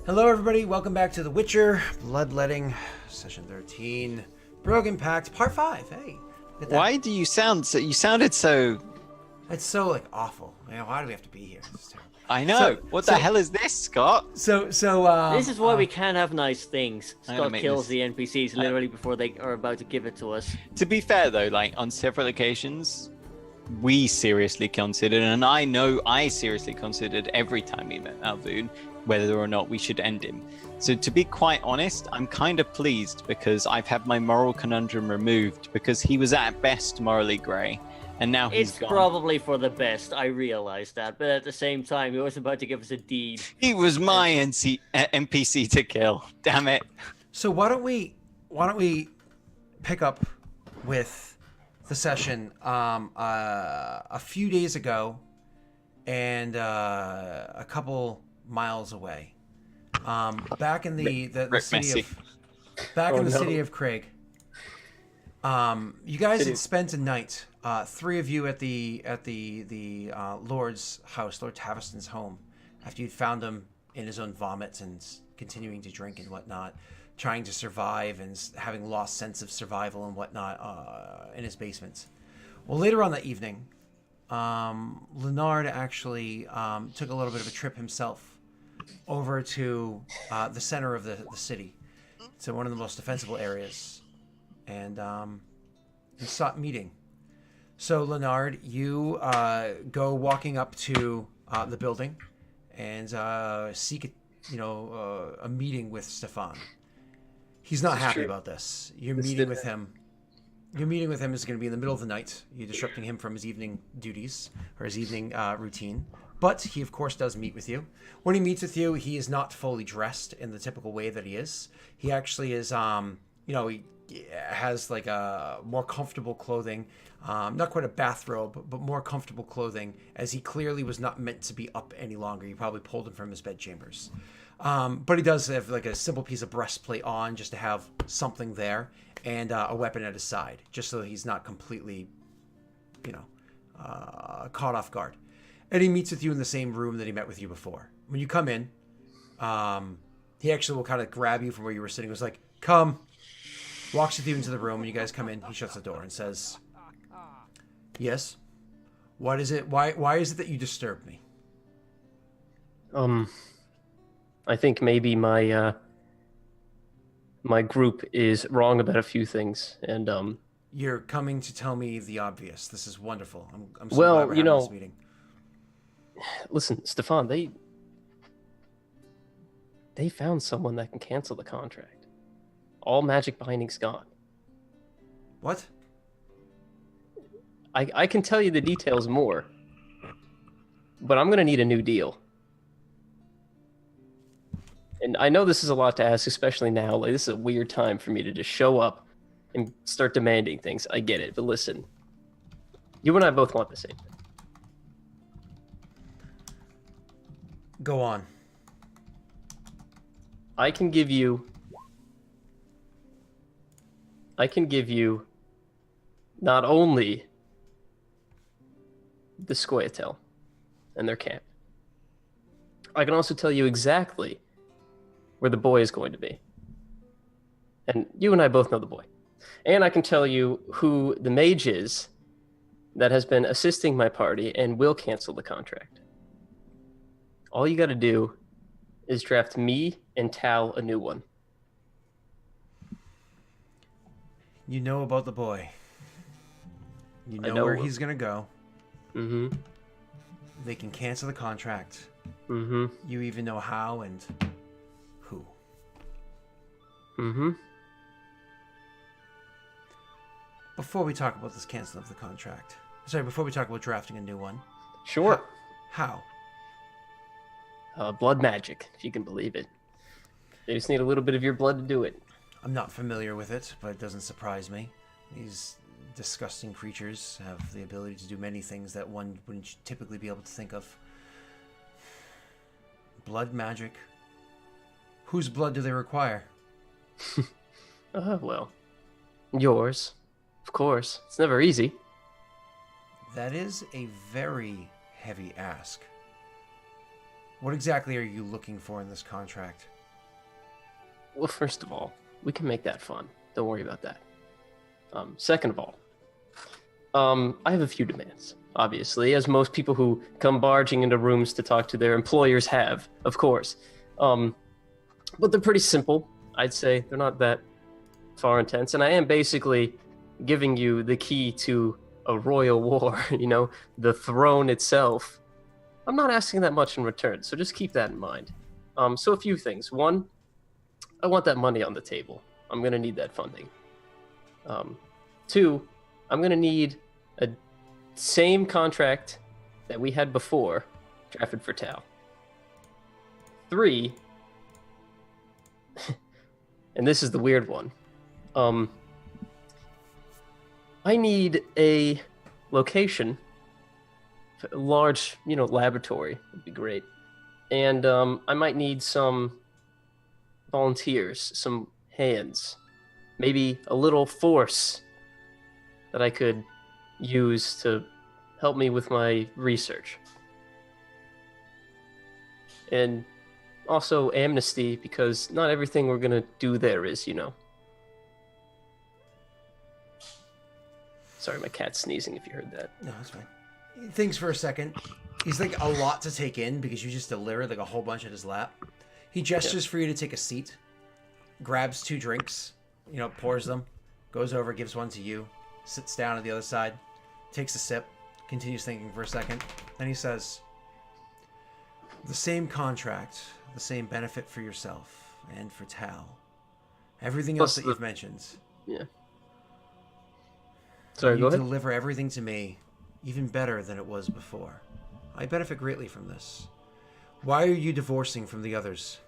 Hello, everybody. Welcome back to The Witcher Bloodletting, Session 13, Broken Pact, Part 5. Hey, look at that. Why do you sound so? You sounded so. It's so awful. Man, why do we have to be here? This is terrible. I know. What the hell is this, Scott? This is why we can't have nice things. I'm gonna Scott make kills this- the NPCs literally before they are about to give it to us. To be fair, though, like on several occasions, we seriously considered, and I know I seriously considered every time we met Alvoon, whether or not we should end him. So to be quite honest, I'm kind of pleased because I've had my moral conundrum removed because he was at best morally grey, and now he's It's gone. probably for the best, I realize that, but at the same time, he was about to give us a deed. He was my NPC to kill. Damn it. So why don't we pick up with the session a few days ago and a couple miles away. Back in the city of Craig. You guys had spent a night, three of you at the Lord's house, Lord Taviston's home, after you'd found him in his own vomit and continuing to drink and whatnot, trying to survive and having lost sense of survival and whatnot in his basement. Well, later on that evening, Leonard actually took a little bit of a trip himself over to the center of the city, to one of the most defensible areas, and sought meeting. So, Leonard, you go walking up to the building and seek a meeting with Stefan. He's not happy about this. Your meeting with him is going to be in the middle of the night. You're disrupting him from his evening duties or his evening routine. But he, of course, does meet with you. When he meets with you, he is not fully dressed in the typical way that he is. He actually is, he has like a more comfortable clothing. Not quite a bathrobe, but more comfortable clothing, as he clearly was not meant to be up any longer. You probably pulled him from his bedchambers. But he does have like a simple piece of breastplate on, just to have something there, and a weapon at his side, just so he's not completely, caught off guard. And he meets with you in the same room that he met with you before. When you come in, he actually will kind of grab you from where you were sitting. He was like, "Come," walks with you into the room, and you guys come in. He shuts the door and says, "Yes, what is it? Why is it that you disturbed me?" I think maybe my my group is wrong about a few things, and You're coming to tell me the obvious. This is wonderful. I'm so Well, glad we're having this meeting. listen, Stefan, they found someone that can cancel the contract. All magic binding's gone. What? I can tell you the details more, but I'm gonna need a new deal. And I know this is a lot to ask, especially now. Like, this is a weird time for me to just show up and start demanding things. I get it, but listen, you and I both want the same thing. Go on. I can give you not only the Scoia'tael and their camp. I can also tell you exactly where the boy is going to be. And you and I both know the boy. And I can tell you who the mage is that has been assisting my party and will cancel the contract. All you got to do is draft me and Tal a new one. You know about the boy. You know, know where wh- he's gonna go. Mm-hmm. They can cancel the contract. Mm-hmm. You even know how and who. Mm-hmm. Before we talk about this canceling of the contract, before we talk about drafting a new one, Sure. how? Blood magic, if you can believe it. They just need a little bit of your blood to do it. I'm not familiar with it, but it doesn't surprise me. These disgusting creatures have the ability to do many things that one wouldn't typically be able to think of. Blood magic. Whose blood do they require? Well, yours, of course. It's never easy. That is a very heavy ask. What exactly are you looking for in this contract? Well, first of all, we can make that fun. Don't worry about that. Second of all, I have a few demands, obviously, as most people who come barging into rooms to talk to their employers have, of course. But they're pretty simple, I'd say. They're not that far intense. And I am basically giving you the key to a royal war, the throne itself. I'm not asking that much in return, so just keep that in mind. So a few things. One, I want that money on the table. I'm going to need that funding. Two, I'm going to need a same contract that we had before drafted for Tal. Three, and this is the weird one, I need a location, a large, laboratory would be great. And I might need some volunteers, some hands, maybe a little force that I could use to help me with my research. And also amnesty, because not everything we're going to do there is, Sorry, my cat's sneezing if you heard that. No, that's fine. He thinks for a second. He's like a lot to take in because you just delivered like a whole bunch at his lap. He gestures for you to take a seat, grabs 2 drinks, pours them, goes over, gives one to you, sits down at the other side, takes a sip, continues thinking for a second. Then he says, the same contract, the same benefit for yourself and for Tal. Everything else that you've mentioned. Yeah. Sorry, go ahead. You deliver everything to me, even better than it was before. I benefit greatly from this. Why are you divorcing from the others?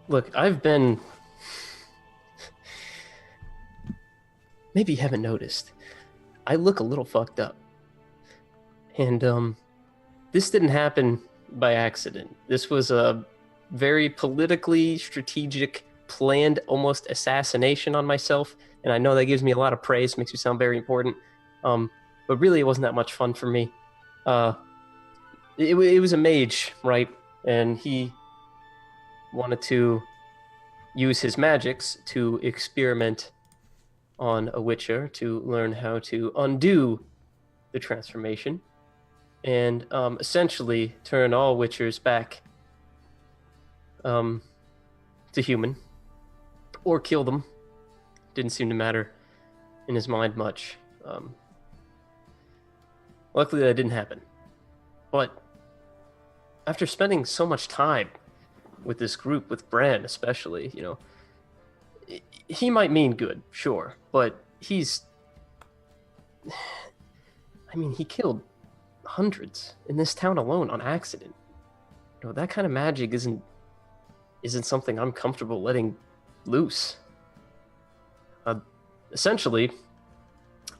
Look, I've been... Maybe you haven't noticed. I look a little fucked up. And, this didn't happen by accident. This was a very politically strategic, planned almost assassination on myself. And I know that gives me a lot of praise, makes me sound very important. But really, it wasn't that much fun for me. It was a mage, right? And he wanted to use his magics to experiment on a witcher to learn how to undo the transformation and essentially turn all witchers back to human or kill them. Didn't seem to matter in his mind much. Luckily, that didn't happen. But after spending so much time with this group, with Bran especially, he might mean good, sure, but he killed hundreds in this town alone on accident. That kind of magic isn't something I'm comfortable letting loose. Essentially,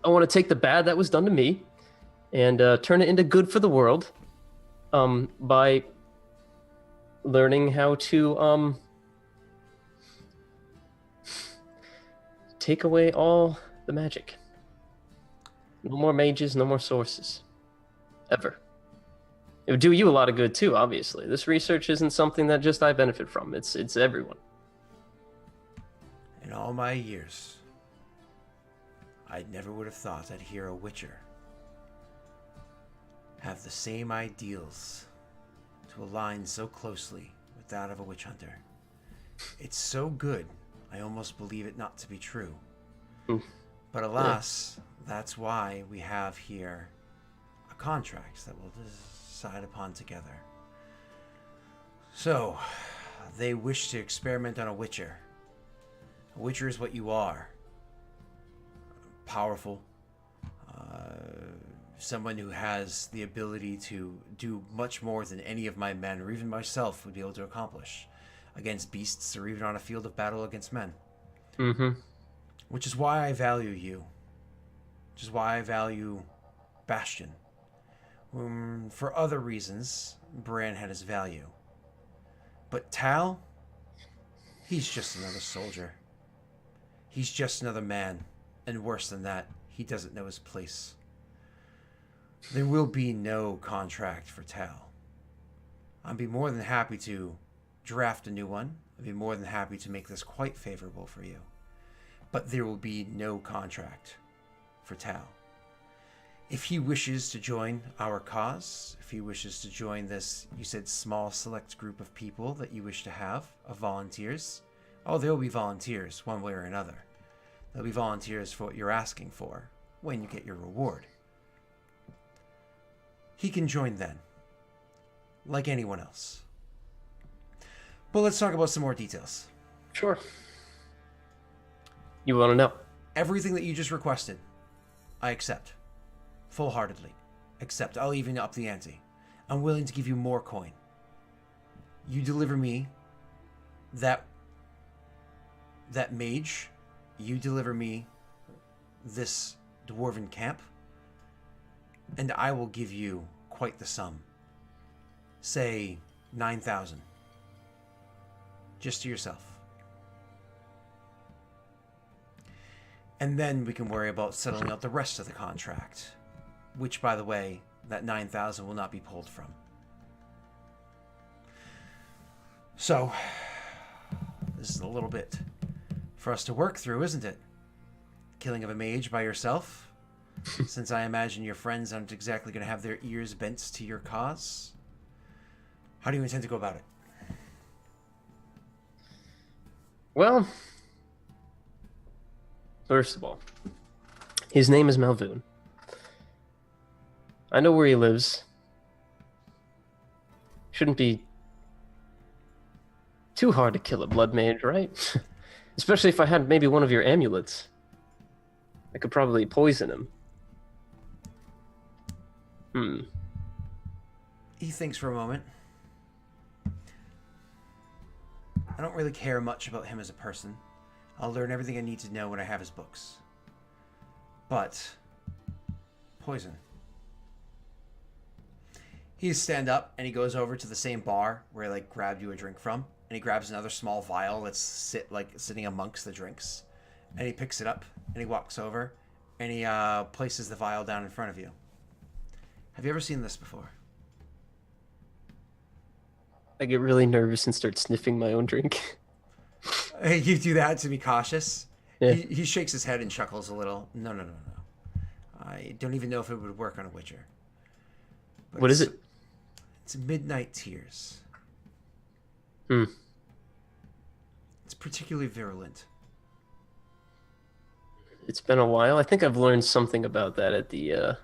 I want to take the bad that was done to me and turn it into good for the world by learning how to take away all the magic. No more mages, no more sources. Ever. It would do you a lot of good too, obviously. This research isn't something that just I benefit from. It's everyone. In all my years, I never would have thought I'd hear a witcher have the same ideals to align so closely with that of a witch hunter. It's so good, I almost believe it not to be true. But alas, that's why we have here a contract that we'll decide upon together. So, they wish to experiment on a witcher. A witcher is what you are. Powerful. Someone who has the ability to do much more than any of my men, or even myself, would be able to accomplish against beasts, or even on a field of battle against men. Mm-hmm. Which is why I value you. Which is why I value Bastion. For other reasons, Bran had his value. But Tal, he's just another soldier. He's just another man. And worse than that, he doesn't know his place. There will be no contract for Tal. I'd be more than happy to draft a new one, I'd be more than happy to make this quite favorable for you. But there will be no contract for Tal. If he wishes to join our cause, if he wishes to join this, you said small select group of people that you wish to have, of volunteers. Oh, there will be volunteers one way or another. There'll be volunteers for what you're asking for when you get your reward. He can join then, like anyone else. But let's talk about some more details. Sure. You want to know? Everything that you just requested, I accept. Full-heartedly. Accept. I'll even up the ante. I'm willing to give you more coin. You deliver me that mage. You deliver me this dwarven camp. And I will give you quite the sum. Say 9,000. Just to yourself. And then we can worry about settling out the rest of the contract. Which, by the way, that 9,000 will not be pulled from. So, this is a little bit for us to work through, isn't it? Killing of a mage by yourself? Since I imagine your friends aren't exactly going to have their ears bent to your cause. How do you intend to go about it? Well, first of all, his name is Malvoon. I know where he lives. Shouldn't be too hard to kill a blood mage, right? Especially if I had maybe one of your amulets. I could probably poison him. He thinks for a moment. I don't really care much about him as a person. I'll learn everything I need to know when I have his books. But poison. He stand up and he goes over to the same bar where I grabbed you a drink from, and he grabs another small vial that's sitting amongst the drinks, and he picks it up and he walks over and he places the vial down in front of you. Have you ever seen this before? I get really nervous and start sniffing my own drink. You do that to be cautious? Yeah. He shakes his head and chuckles a little. No. I don't even know if it would work on a Witcher. But What is it? It's Midnight Tears. It's particularly virulent. It's been a while. I think I've learned something about that at the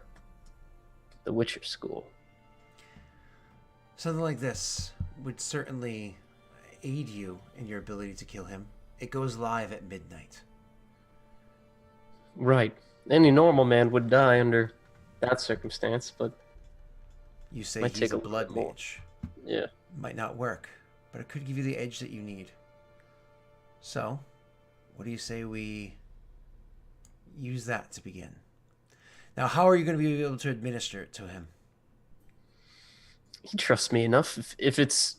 Witcher school. Something like this would certainly aid you in your ability to kill him. It goes live at midnight. Right. Any normal man would die under that circumstance, but You say might he's take a a little blood bit more. mage. yeah. Might not work, but it could give you the edge that you need. So, what do you say we use that to begin? Now, how are you going to be able to administer it to him? He trusts me enough. If it's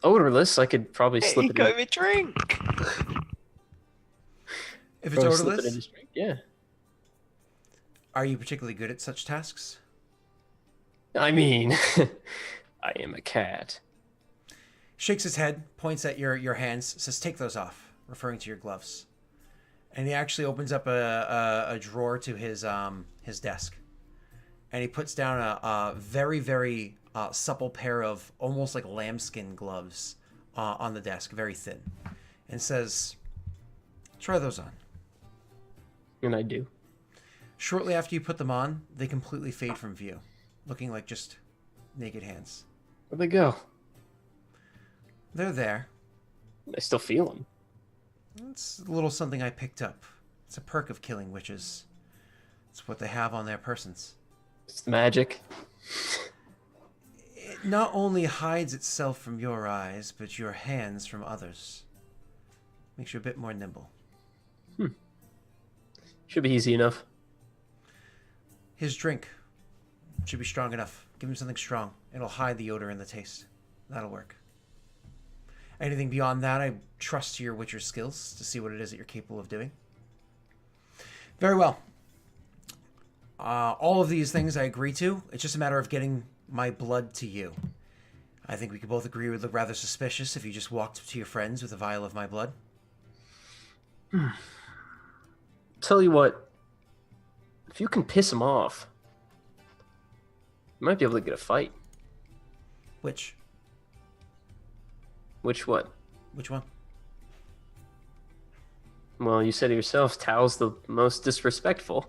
odorless, I could probably slip it in. a drink. If it's Probably slip it in odorless, his drink. Yeah. are you particularly good at such tasks? I mean, I am a cat. Shakes his head, points at your hands, says, "Take those off," referring to your gloves. And he actually opens up a drawer to his desk, and he puts down a very, very supple pair of almost like lambskin gloves on the desk, very thin, and says, "Try those on." And I do. Shortly after you put them on, they completely fade from view, looking like just naked hands. Where'd they go? They're there. I still feel them. It's a little something I picked up. It's a perk of killing witches. It's what they have on their persons. It's magic. It not only hides itself from your eyes, but your hands from others. Makes you a bit more nimble. Should be easy enough. His drink should be strong enough. Give him something strong. It'll hide the odor and the taste. That'll work. Anything beyond that, I trust to your Witcher skills to see what it is that you're capable of doing. Very well. All of these things I agree to. It's just a matter of getting my blood to you. I think we could both agree it would look rather suspicious if you just walked up to your friends with a vial of my blood. Tell you what, if you can piss him off, you might be able to get a fight. Which what? Which one? Well, you said it yourself, Tao's the most disrespectful.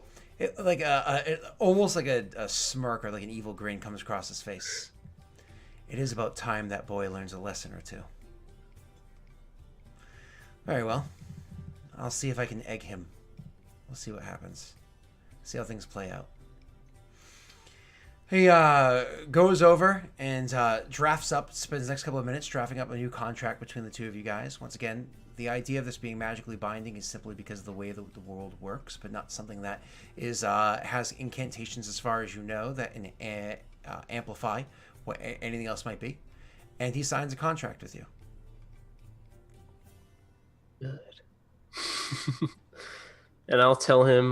Almost like a smirk or like an evil grin comes across his face. It is about time that boy learns a lesson or two. Very well. I'll see if I can egg him. We'll see what happens. See how things play out. He goes over and drafts up, spends the next couple of minutes drafting up a new contract between the two of you guys. Once again, the idea of this being magically binding is simply because of the way the world works, but not something that is has incantations as far as you know that amplify what anything else might be. And he signs a contract with you. Good. And I'll tell him,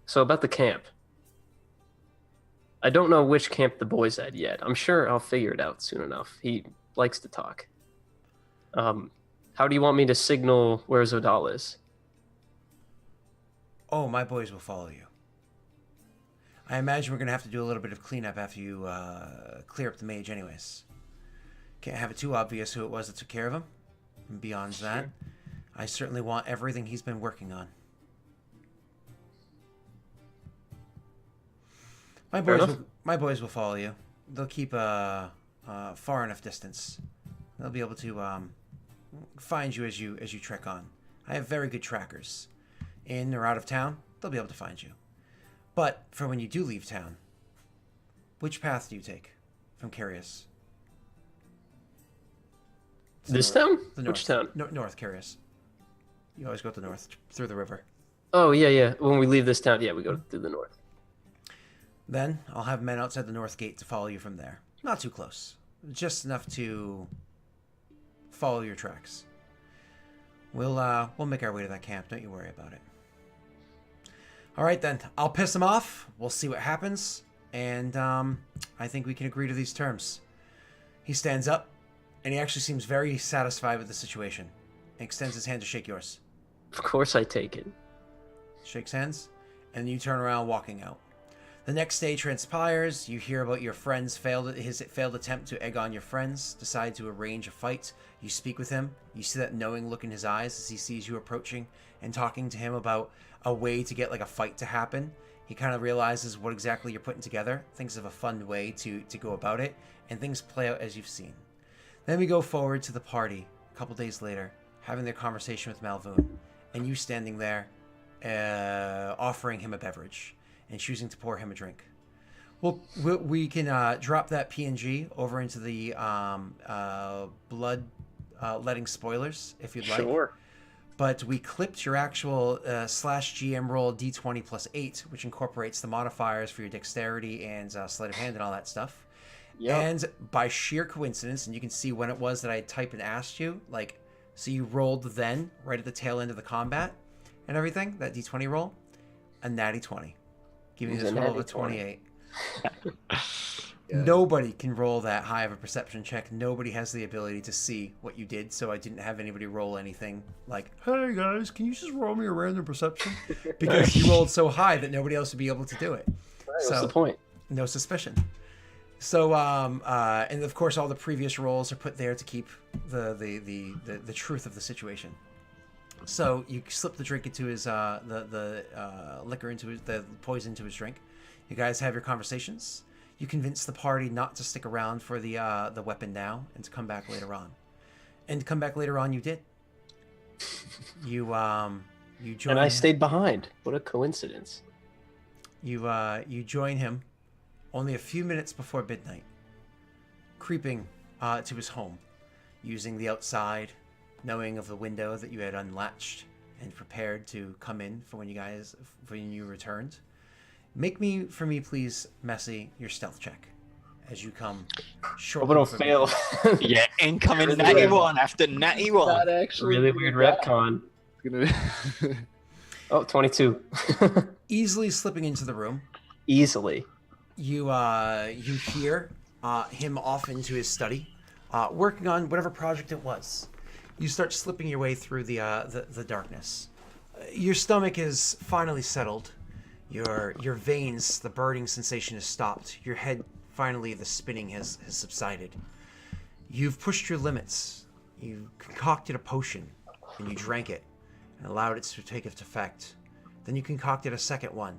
so about the camp. I don't know which camp the boy's at yet. I'm sure I'll figure it out soon enough. He likes to talk. How do you want me to signal where Zodal is? Oh, my boys will follow you. I imagine we're going to have to do a little bit of cleanup after you clear up the mage anyways. Can't have it too obvious who it was that took care of him. And beyond that, I certainly want everything he's been working on. My boys will follow you. They'll keep a far enough distance. They'll be able to find you as you trek on. I have very good trackers. In or out of town, they'll be able to find you. But for when you do leave town, which path do you take from Carius? This town? The north. Which town? North Carius. You always go to the north, through the river. Oh, yeah. When we leave this town, yeah, we go through the north. Then I'll have men outside the north gate to follow you from there. Not too close. Just enough to follow your tracks. We'll make our way to that camp. Don't you worry about it. All right, then. I'll piss him off. We'll see what happens. And I think we can agree to these terms. He stands up, and he actually seems very satisfied with the situation. And extends his hand to shake yours. Of course I take it. Shakes hands, and you turn around walking out. The next day transpires. You hear about your friend's failed attempt to egg on your friends. Decide to arrange a fight. You speak with him. You see that knowing look in his eyes as he sees you approaching and talking to him about a way to get like a fight to happen. He kind of realizes what exactly you're putting together, thinks of a fun way to go about it, and things play out as you've seen. Then we go forward to the party a couple days later, having their conversation with Malvoon, and you standing there offering him a beverage and choosing to pour him a drink. We can drop that PNG over into the blood letting spoilers if you'd like. Sure. But we clipped your actual /GM roll D20 plus 8, which incorporates the modifiers for your dexterity and sleight of hand and all that stuff. Yep. And by sheer coincidence, and you can see when it was that I typed and asked you, so you rolled then, right at the tail end of the combat and everything, that D20 roll, a natty 20. Giving you this roll of a 28. Nobody can roll that high of a perception check. Nobody has the ability to see what you did, so I didn't have anybody roll anything like, hey guys, can you just roll me a random perception? Because you rolled so high that nobody else would be able to do it. Right, so, what's the point? No suspicion. So, and of course all the previous rolls are put there to keep the truth of the situation. So you slip the drink into his the liquor into the poison into his drink. You guys have your conversations. You convince the party not to stick around for the weapon now and to come back later on. And to come back later on, you did. You joined. And I stayed behind. What a coincidence. You join him only a few minutes before midnight, creeping to his home, using the outside, knowing of the window that you had unlatched and prepared to come in for when you returned. Make me, please, Messy, your stealth check as you come shortly. Hope I don't fail. Yeah, incoming natty one after natty one. That actually really weird retcon. Oh, 22. Easily slipping into the room. Easily. you hear him off into his study, working on whatever project it was. You start slipping your way through the darkness. Your stomach is finally settled. Your veins, the burning sensation has stopped. Your head, finally, the spinning has subsided. You've pushed your limits. You concocted a potion, and you drank it, and allowed it to take effect. Then you concocted a second one,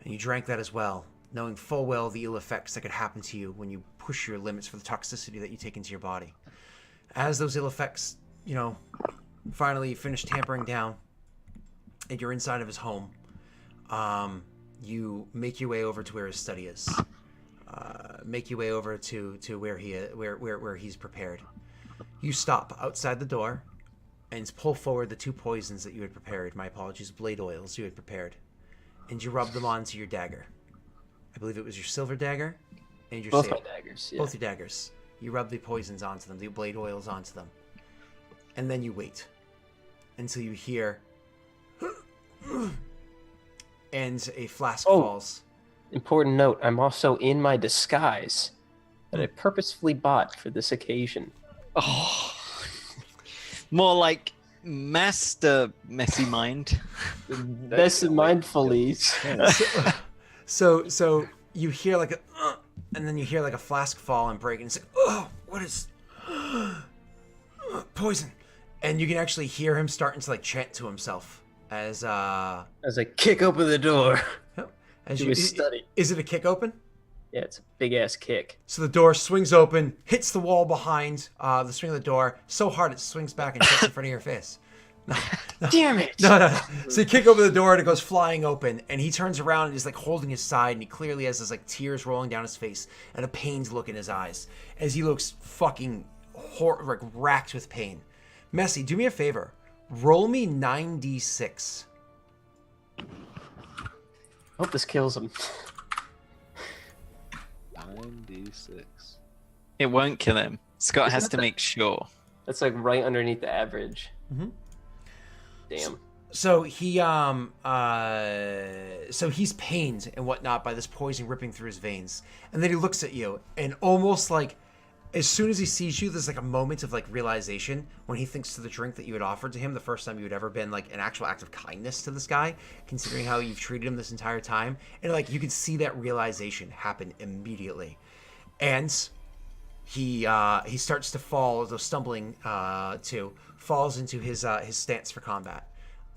and you drank that as well, knowing full well the ill effects that could happen to you when you push your limits for the toxicity that you take into your body. As those ill effects, finally finish tampering down, and you're inside of his home, you make your way over to where his study is. Make your way over to where he's prepared. You stop outside the door and pull forward the 2 poisons that you had prepared. My apologies, blade oils you had prepared, and you rub them onto your dagger. I believe it was your silver dagger and your Both saber. my daggers. Yeah. Both your daggers. You rub the poisons onto them, the blade oils onto them, and then you wait until you hear, and a flask falls. Important note, I'm also in my disguise that I purposefully bought for this occasion. Oh, more like master messy mind. Best mindfully. So you hear like and then you hear like a flask fall and break, and it's like, oh, what is poison? And you can actually hear him starting to like chant to himself as I kick open the door. as To you his study. Is it a kick open? Yeah, it's a big ass kick. So the door swings open, hits the wall behind the swing of the door so hard it swings back and hits in front of your face. No. Damn it! No. So you kick open the door and it goes flying open, and he turns around and is like holding his side, and he clearly has this like tears rolling down his face and a pained look in his eyes as he looks fucking like racked with pain. Messy, do me a favor. Roll me 9d6. Hope this kills him. 9d6. It won't kill him. Scott has to make sure. That's like right underneath the average. Mm-hmm. Damn. So he so he's pained and whatnot by this poison ripping through his veins, and then he looks at you, and almost like as soon as he sees you, there's like a moment of like realization when he thinks to the drink that you had offered to him the first time you had ever been like an actual act of kindness to this guy, considering how you've treated him this entire time, and like you could see that realization happen immediately, and he starts to fall, though stumbling falls into his stance for combat.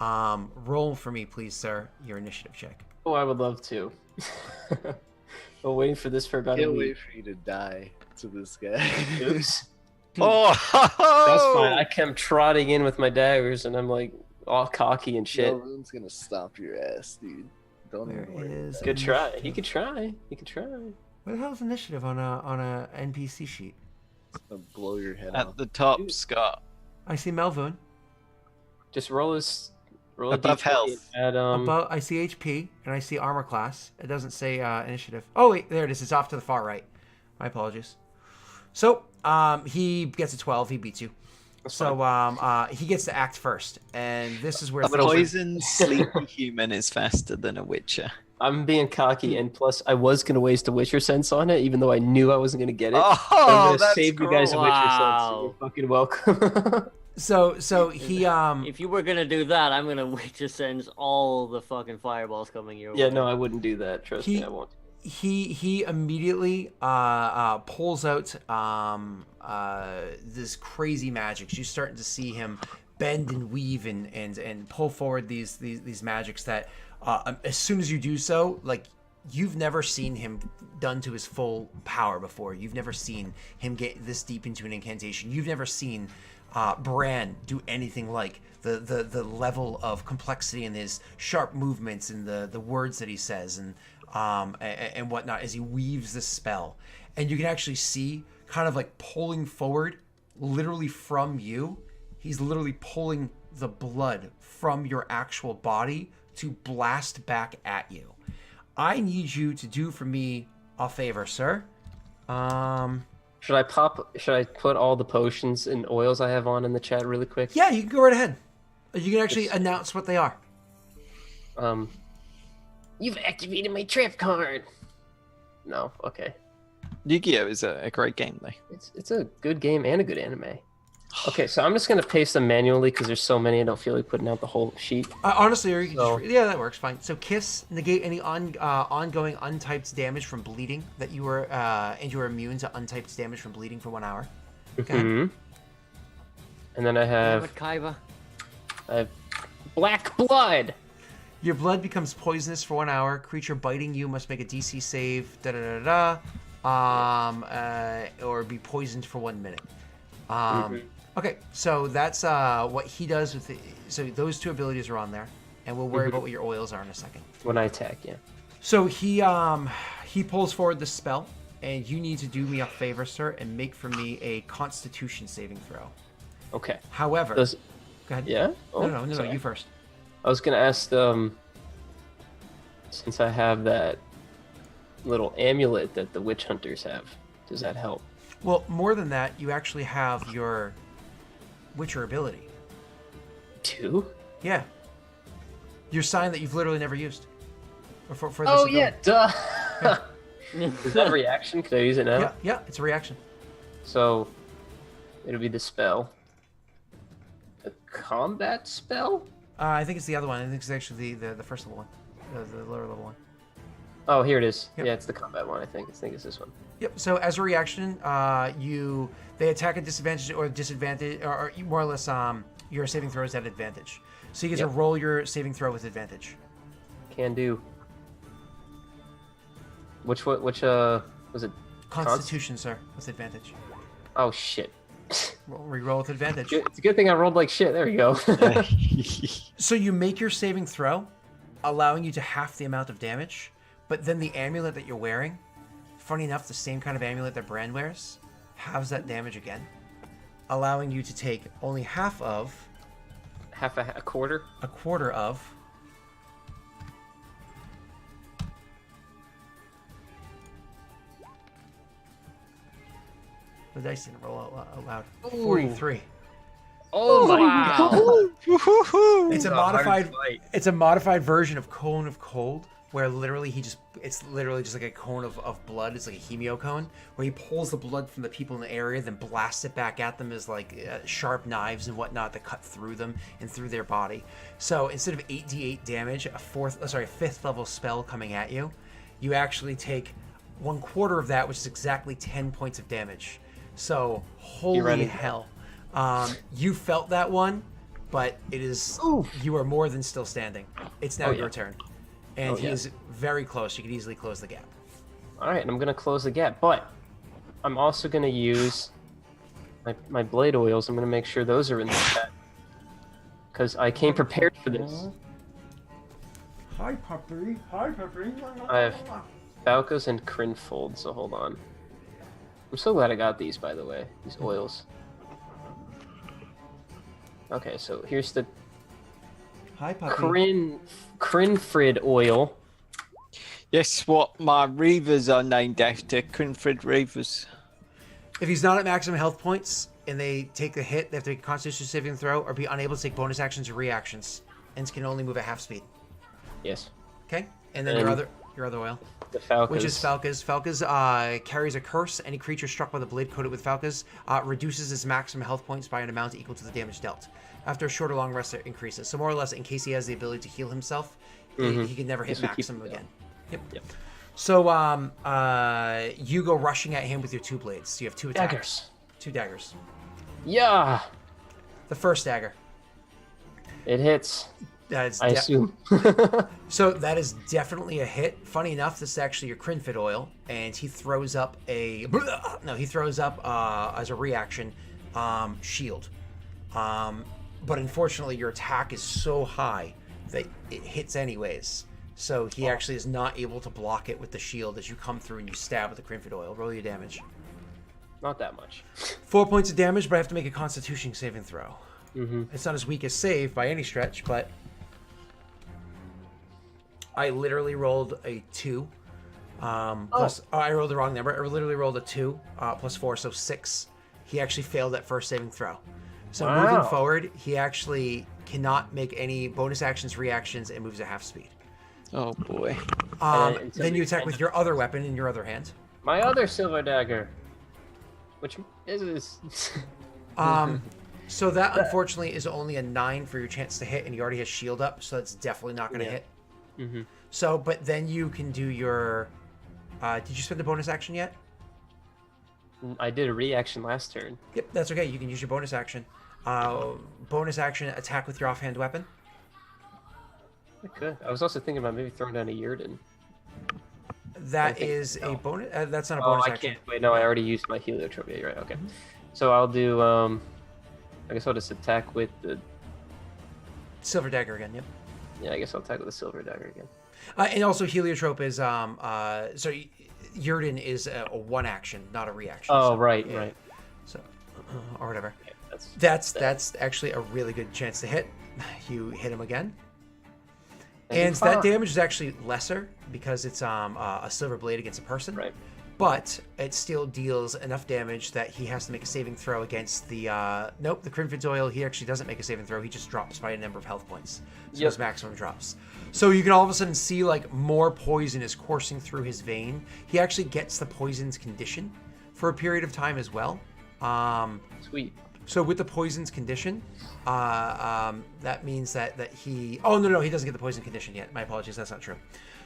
Roll for me, please, sir, your initiative check. Oh, I would love to. Been waiting for this for about a Can't week. wait for you to die to this guy. Oops. Oh, That's fine. I come trotting in with my daggers, and I'm like all cocky and shit. Melvin's gonna stop your ass, dude. Don't Where even worry. is Good try. He could try. He could try. Where the hell is initiative on a NPC sheet? It's gonna blow your head at off. the top, Scott. I see Melvin. Just roll a Above D20 health. At, Above, I see HP and I see armor class. It doesn't say initiative. Oh wait, there it is. It's off to the far right. My apologies. So he gets a 12. He beats you. So he gets to act first, and this is where A poisoned, sleepy human is faster than a witcher. I'm being cocky, and plus I was gonna waste a Witcher sense on it, even though I knew I wasn't gonna get it. I'm Oh, gonna that's save you guys a Witcher sense. Wow. You're fucking welcome. So he If you were gonna do that, I'm gonna Witcher sends all the fucking fireballs coming your way. Yeah, no, I wouldn't do that. Trust me, He- I won't. he immediately pulls out this crazy magic. You're starting to see him bend and weave and pull forward these magics that as soon as you do so, like, you've never seen him done to his full power before. You've never seen him get this deep into an incantation. You've never seen Bran do anything like the level of complexity in his sharp movements and the words that he says and whatnot as he weaves this spell. And you can actually see kind of like pulling forward literally from you. He's literally pulling the blood from your actual body to blast back at you. I need you to do for me a favor, sir. Should I put all the potions and oils I have on in the chat really quick? Yeah, you can go right ahead. You can actually announce what they are. You've activated my trap card. No. Okay. Yu-Gi-Oh is a great game though. It's a good game and a good anime. Okay, so I'm just gonna paste them manually because there's so many. I don't feel like putting out the whole sheet. Honestly, or you can So- just yeah, that works fine. So kiss negate any ongoing untyped damage from bleeding that you were and you are immune to untyped damage from bleeding for 1 hour. Okay. Mhm. And then I Damn have it, Kaiba. black blood. Your blood becomes poisonous for 1 hour. Creature biting you must make a DC save. Da da da da. Or be poisoned for 1 minute. Okay, so that's what he does with the. So those 2 abilities are on there, and we'll worry about what your oils are in a second. When I attack, yeah. So he pulls forward the spell, and you need to do me a favor, sir, and make for me a Constitution saving throw. Okay. However, Does go ahead. yeah? Oh, No, sorry. you first. I was gonna ask since I have that little amulet that the witch hunters have, does that help? Well, more than that, you actually have your Witcher ability. 2? Yeah. Your sign that you've literally never used. Or for this Oh ability. yeah, duh. Is that a reaction? Could I use it now? Yeah, it's a reaction. So it'll be the spell. A combat spell? I think it's the other one. I think it's actually the first level one. The lower level one. Oh, here it is. Yep. Yeah, it's the combat one. I think it's this one. Yep. So as a reaction, they attack at disadvantage or more or less your saving throw is at advantage. So you get to roll your saving throw with advantage. Can do. Which was it? Constitution, sir, with advantage. Oh shit. Reroll with advantage. It's a good thing I rolled like shit. There you go. So you make your saving throw, allowing you to half the amount of damage, but then the amulet that you're wearing, funny enough, the same kind of amulet that Bran wears, halves that damage again, allowing you to take only half of, a quarter. a quarter of, the dice didn't roll out loud. 43. Oh my god. It's a modified. It's a modified version of Cone of Cold, where literally it's literally just like a cone of blood. It's like a hemio cone, where he pulls the blood from the people in the area, then blasts it back at them as like sharp knives and whatnot that cut through them and through their body. So instead of 8d8 damage, a 5th level spell coming at you, you actually take 1/4 of that, which is exactly 10 points of damage. So holy hell. You felt that one, but it is you are more than still standing. It's now your turn, and he is very close. You could easily close the gap. All right, and I'm gonna close the gap, but I'm also gonna use my blade oils. I'm gonna make sure those are in the set because I came prepared for this. Hi, puppy. Hi, puppy. I have Falcos and Crinfold, so hold on. I'm so glad I got these, by the way, these oils. Okay, so here's the Hi, puppy. Crinfrid oil. Yes, what my Reavers are named after, Crinfrid Reavers. If he's not at maximum health points and they take the hit, they have to make a Constitution saving throw or be unable to take bonus actions or reactions, and can only move at half speed. Yes. Okay, and then your other oil. The Falcos. Which is Falcos. Falcos carries a curse. Any creature struck by the blade coated with Falcos reduces its maximum health points by an amount equal to the damage dealt. After a short or long rest, it increases. So more or less, in case he has the ability to heal himself, he can never hit maximum again. Yep. So you go rushing at him with your 2 blades. So you have 2 attacks. Daggers. 2 daggers. Yeah. The first dagger. It hits. That's I assume. So that is definitely a hit. Funny enough, this is actually your Crinfid oil, and he throws up as a reaction shield. But unfortunately, your attack is so high that it hits anyways. So he actually is not able to block it with the shield as you come through and you stab with the Crinfid oil. Roll your damage. Not that much. 4 points of damage, but I have to make a Constitution saving throw. Mm-hmm. It's not as weak as save by any stretch, but I literally rolled a 2. Plus, I rolled the wrong number. I literally rolled a 2 plus 4, so 6. He actually failed that first saving throw. So moving forward, he actually cannot make any bonus actions, reactions, and moves at half speed. Oh boy. Then you attack with your other weapon in your other hand. My other silver dagger, which is So that unfortunately is only a 9 for your chance to hit, and you already have shield up, so that's definitely not going to hit. Mm-hmm. So, but then you can do your. Did you spend a bonus action yet? I did a reaction last turn. Yep, that's okay. You can use your bonus action. Bonus action attack with your offhand weapon. I could. I was also thinking about maybe throwing down a Yurden. That is a bonus. That's not a Oh, bonus I action. can't. Wait, no, I already used my heliotrope. Yeah, you're right. Okay. So I'll do. I guess I'll just attack with the. Silver dagger again. Yep. Yeah, I guess I'll attack with the silver dagger again. And also heliotrope is so Yurden is a one action, not a reaction. Oh, so, right, yeah. right. So or whatever. Yeah, That's actually a really good chance to hit. You hit him again. And And that damage is actually lesser because it's a silver blade against a person. Right. But it still deals enough damage that he has to make a saving throw against the nope, the Crinfid's oil. He actually doesn't make a saving throw. He just drops by a number of health points. So his maximum drops. So you can all of a sudden see like more poison is coursing through his vein. He actually gets the poison's condition for a period of time as well. Sweet. So with the poison's condition, that means that he. Oh no, he doesn't get the poison condition yet. My apologies, that's not true.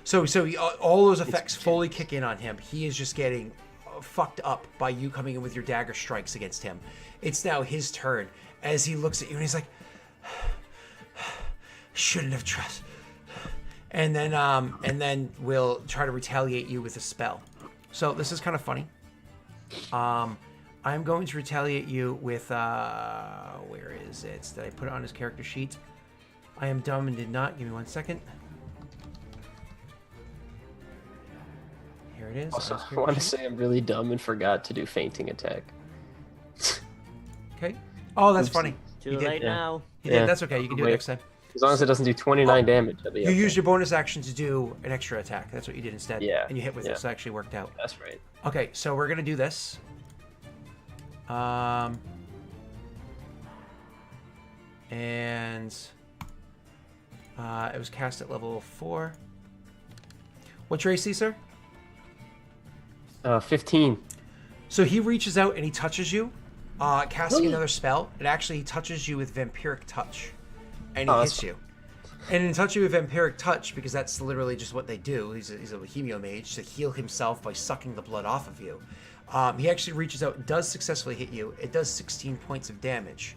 So he, all those effects fully kick in on him. He is just getting fucked up by you coming in with your dagger strikes against him. It's now his turn as he looks at you and he's like, shouldn't have trust. And then we'll try to retaliate you with a spell. So this is kind of funny. I'm going to retaliate you with, where is it? Did I put it on his character sheet? I am dumb and did not. Give me 1 second. Here it is. Also, I want to say I'm really dumb and forgot to do fainting attack. Okay. Oh, that's Oopsie. funny. Too You did. late now. You did. That's okay. You can do it Wait. next time. As long as it doesn't do 29 damage, I'll be You okay. used your bonus action to do an extra attack. That's what you did instead. Yeah, And you hit with yeah. it, so it actually worked out. That's right. Okay, so we're gonna do this. And it was cast at level 4. What's your AC, sir? 15. So he reaches out and he touches you, casting another spell. And actually, he touches you with Vampiric Touch, and he hits you. And in touch you with Vampiric Touch, because that's literally just what they do. He's a Bohemio mage to heal himself by sucking the blood off of you. He actually reaches out, does successfully hit you. It does 16 points of damage.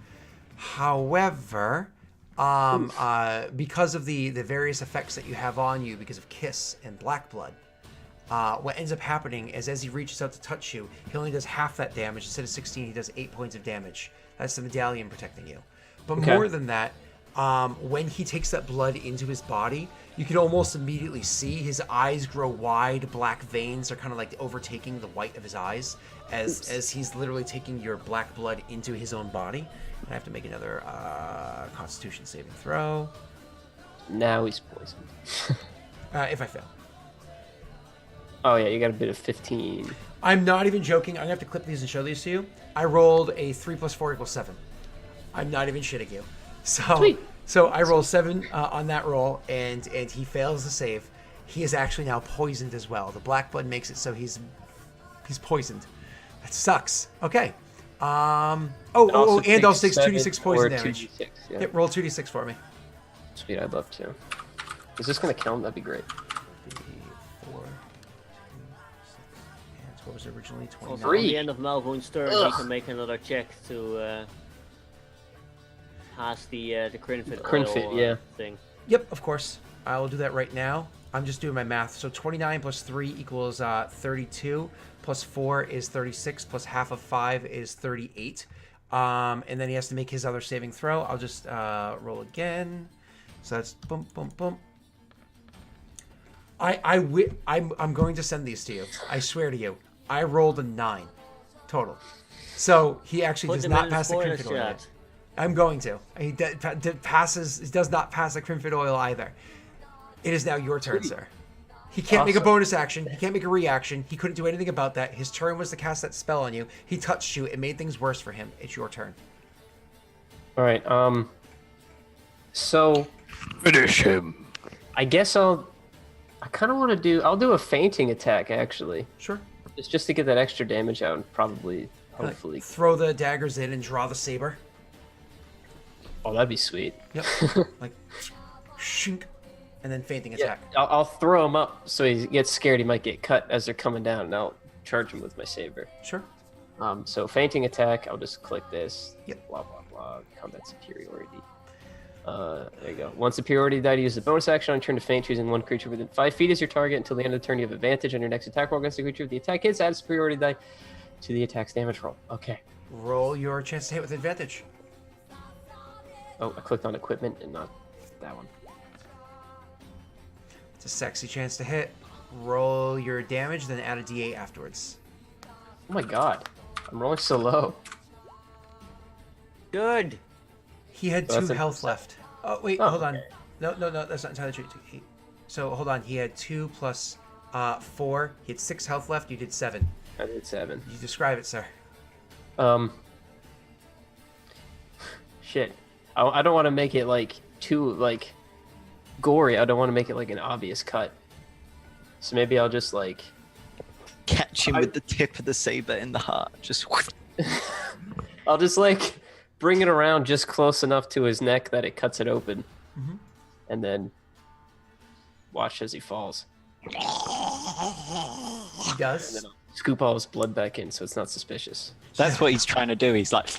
However, because of the various effects that you have on you, because of Kiss and Black Blood, what ends up happening is as he reaches out to touch you, he only does half that damage. Instead of 16, he does 8 points of damage. That's the medallion protecting you. But more than that, when he takes that blood into his body, you can almost immediately see his eyes grow wide. Black veins are kind of like overtaking the white of his eyes as he's literally taking your black blood into his own body. And I have to make another Constitution saving throw. Now he's poisoned. If I fail. Oh yeah, you got a bit of 15. I'm not even joking. I'm gonna have to clip these and show these to you. I rolled a 3 + 4 = 7. I'm not even shitting you. So, Sweet. so I roll 7 on that roll, and he fails the save. He is actually now poisoned as well. The black blood makes it so he's poisoned. That sucks. Okay. And also takes 2d6 poison damage. 2d6, yeah. Yep, roll 2d6 for me. Sweet, I'd love to. Is this gonna kill him? That'd be great. 4, 2, 6, and what was it originally? 29. Also, at the end of Malvoon's turn, he can make another check to pass the Crinfid oil, thing. Yep, of course. I will do that right now. I'm just doing my math. So 29 + 3 = 32, + 4 is 36, + half of 5 is 38. And then he has to make his other saving throw. I'll just roll again. So that's boom, boom, boom. I'm going to send these to you. I swear to you. I rolled a 9 total. So he actually does not pass the Crinfid oil yet. I'm going to. He does not pass the Crinfid oil either. It is now your turn, sir. He can't make a bonus action. He can't make a reaction. He couldn't do anything about that. His turn was to cast that spell on you. He touched you. It made things worse for him. It's your turn. All right. So Finish him. I guess I'll I kind of want to do. I'll do a fainting attack actually, Sure. just to get that extra damage out and probably, hopefully. Throw the daggers in and draw the saber. Oh, that'd be sweet. Yep. Like, shink, and then fainting Yeah, attack. I'll throw him up so he gets scared. He might get cut as they're coming down, and I'll charge him with my saber. Sure. So fainting attack. I'll just click this. Yep. Blah blah blah. Combat superiority. There you go. One superiority die to use the bonus action on turn to faint, choosing one creature within 5 feet as your target until the end of the turn. You have advantage on your next attack roll against the creature. If the attack hits, add a superiority die to the attack's damage roll. Okay. Roll your chance to hit with advantage. Oh, I clicked on equipment and not that one. It's a sexy chance to hit. Roll your damage, then add a d8 afterwards. Oh my god. I'm rolling so low. Good. He had Well, 2 that's health left. Oh, wait, Oh, hold on. okay. No, that's not entirely true. So, hold on. He had 2 plus 4. He had 6 health left. You did 7. I did 7. You describe it, sir. Shit. I don't want to make it like too like gory. I don't want to make it like an obvious cut. So maybe I'll just like Catch him with the tip of the saber in the heart. Just I'll just like bring it around just close enough to his neck that it cuts it open, and then watch as he falls. He And does. then I'll scoop all his blood back in, so it's not suspicious. That's what he's trying to do. He's like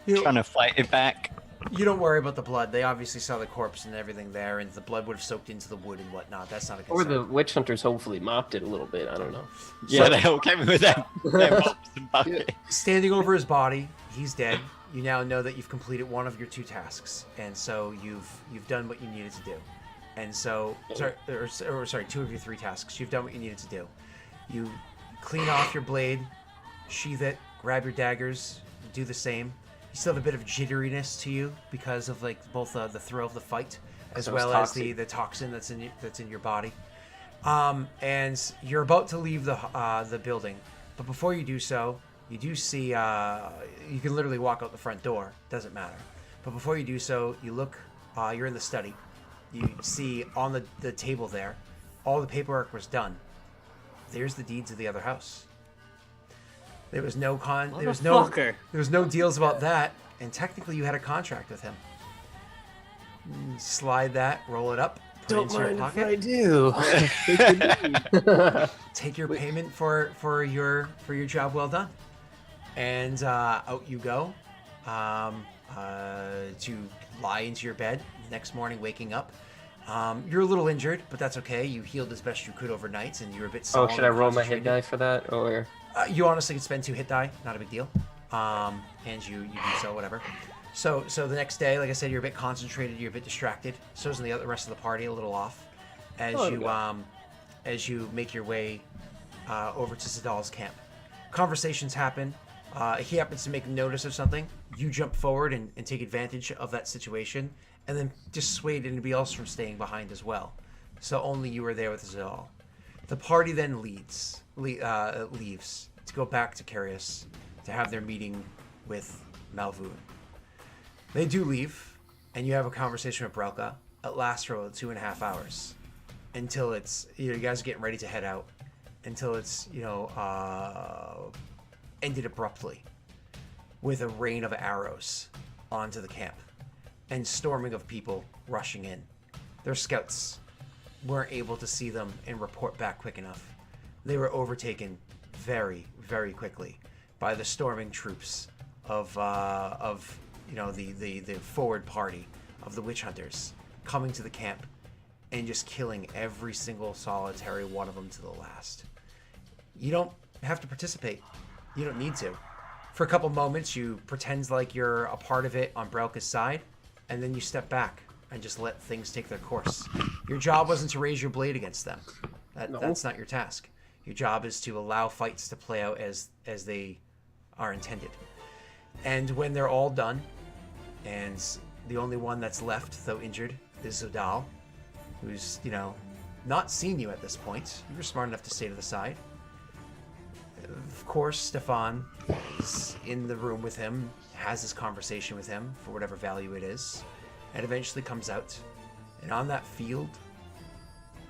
trying to fight it back. You don't worry about the blood. They obviously saw the corpse and everything there, and the blood would have soaked into the wood and whatnot. That's not a Or concern. the witch hunters hopefully mopped it a little bit. I don't know. Yeah, they all came with their mops and buckets. Standing over his body, he's dead. You now know that you've completed one of your 2 tasks, and so you've done what you needed to do. And so, sorry, 2 of your 3 tasks. You've done what you needed to do. You clean off your blade, sheath it, grab your daggers, do the same. You still have a bit of jitteriness to you because of like both the thrill of the fight as So it's well as toxic. the toxin that's in your body. And you're about to leave the building, but before you do so, you do see you can literally walk out the front door. Doesn't matter. But before you do so, you look. You're in the study. You see on the table there, all the paperwork was done. There's the deeds of the other house. There was no Motherfucker. there was no deals about that, and technically you had a contract with him. Slide that, roll it up, put it into your pocket. do. Take your payment for your job well done, and out you go to lie into your bed. Next morning, waking up, you're a little injured, but that's okay. You healed as best you could overnight, and you're a bit. Oh, solemn should I and roll my hit concentrated. die for that, or? You honestly could spend 2 hit die, not a big deal. And you do so, whatever. So the next day, like I said, you're a bit concentrated, you're a bit distracted. So's the rest of the party, a little off. As you make your way over to Zadal's camp. Conversations happen. He happens to make notice of something. You jump forward and take advantage of that situation, and then dissuade anybody else from staying behind as well. So only you are there with Zadal. The party then leaves to go back to Carius to have their meeting with Malvoon. They do leave, and you have a conversation with Brelka. It lasts for about 2.5 hours until it's you guys are getting ready to head out. Until it's ended abruptly with a rain of arrows onto the camp and storming of people rushing in. Their scouts weren't able to see them and report back quick enough. They were overtaken very, very quickly by the storming troops of the forward party of the witch hunters coming to the camp and just killing every single solitary one of them to the last. You don't have to participate. You don't need to. For a couple moments, you pretend like you're a part of it on Brelka's side, and then you step back and just let things take their course. Your job wasn't to raise your blade against them. That's not your task. Your job is to allow fights to play out as they are intended. And when they're all done, and the only one that's left, though injured, is Zadal, who's, not seen you at this point. You were smart enough to stay to the side. Of course, Stefan is in the room with him, has this conversation with him for whatever value it is, and eventually comes out. And on that field,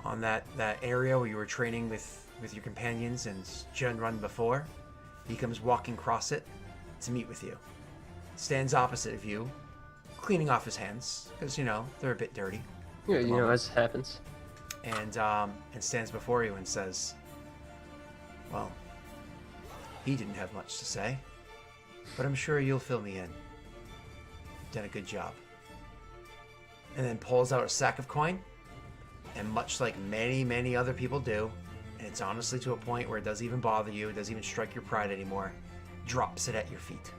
on that area where you were training with your companions and Jun run before. He comes walking across it to meet with you. Stands opposite of you, cleaning off his hands because they're a bit dirty. Yeah, as it happens. And stands before you and says, "Well, he didn't have much to say, but I'm sure you'll fill me in. Done a good job." And then pulls out a sack of coin, and much like many, many other people do, and it's honestly to a point where it doesn't even bother you, it doesn't even strike your pride anymore, drops it at your feet.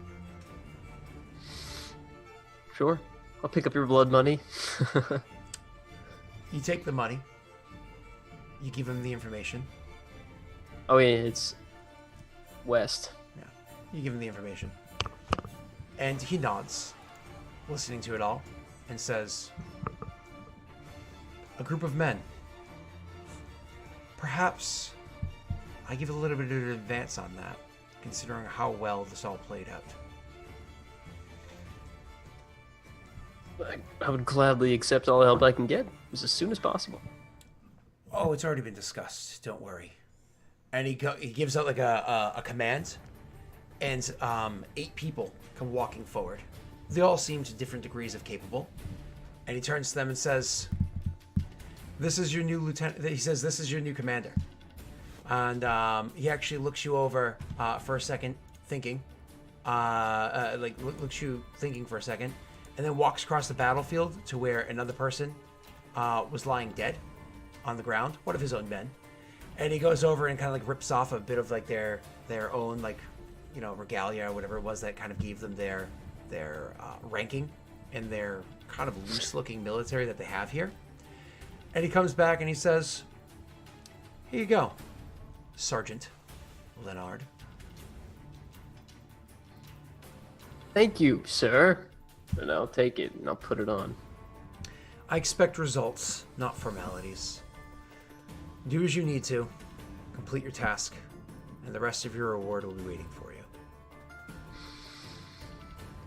Sure. I'll pick up your blood money. You take the money. You give him the information. Oh, yeah, it's west. Yeah. You give him the information. And he nods, listening to it all, and says, "A group of men. Perhaps I give a little bit of an advance on that, considering how well this all played out." I would gladly accept all the help I can get as soon as possible. "Oh, it's already been discussed. Don't worry." And he gives out like a command, and 8 people come walking forward. They all seem to different degrees of capable. And he turns to them and says, "This is your new lieutenant." He says, "This is your new commander." And he actually looks you over for a second, thinking, looks you thinking for a second, and then walks across the battlefield to where another person was lying dead on the ground, one of his own men. And he goes over and kind of like rips off a bit of like their own regalia or whatever it was that kind of gave them their ranking and their kind of loose looking military that they have here. And he comes back and he says, "Here you go, Sergeant Leonard." Thank you, sir. And I'll take it and I'll put it on. "I expect results, not formalities. Do as you need to, complete your task, and the rest of your reward will be waiting for you."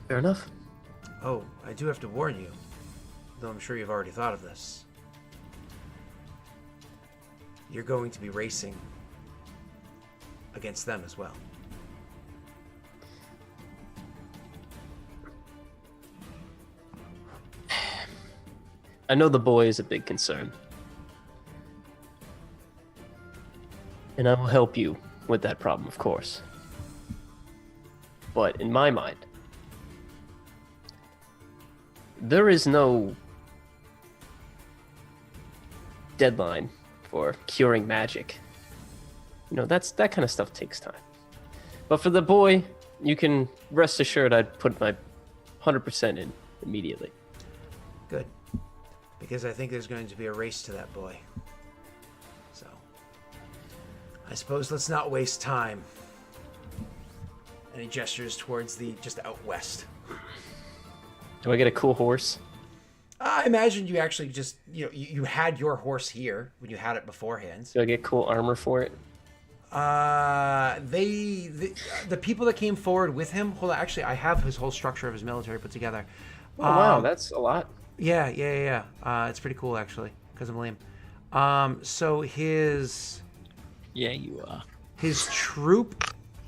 Fair enough. "Oh, I do have to warn you, though I'm sure you've already thought of this. You're going to be racing against them as well." I know the boy is a big concern. And I will help you with that problem, of course. But in my mind, there is no deadline for curing magic. That kind of stuff takes time. But for the boy, you can rest assured I'd put my 100% in immediately. Good. Because I think there's going to be a race to that boy. So, I suppose let's not waste time. And he gestures towards just out west. Do I get a cool horse? I imagine you actually just, you had your horse here when you had it beforehand. Do I get cool armor for it? The people that came forward with him, hold on, actually, I have his whole structure of his military put together. Oh, wow, that's a lot. Yeah. It's pretty cool, actually, because I'm Liam. So his... Yeah, you are. His troop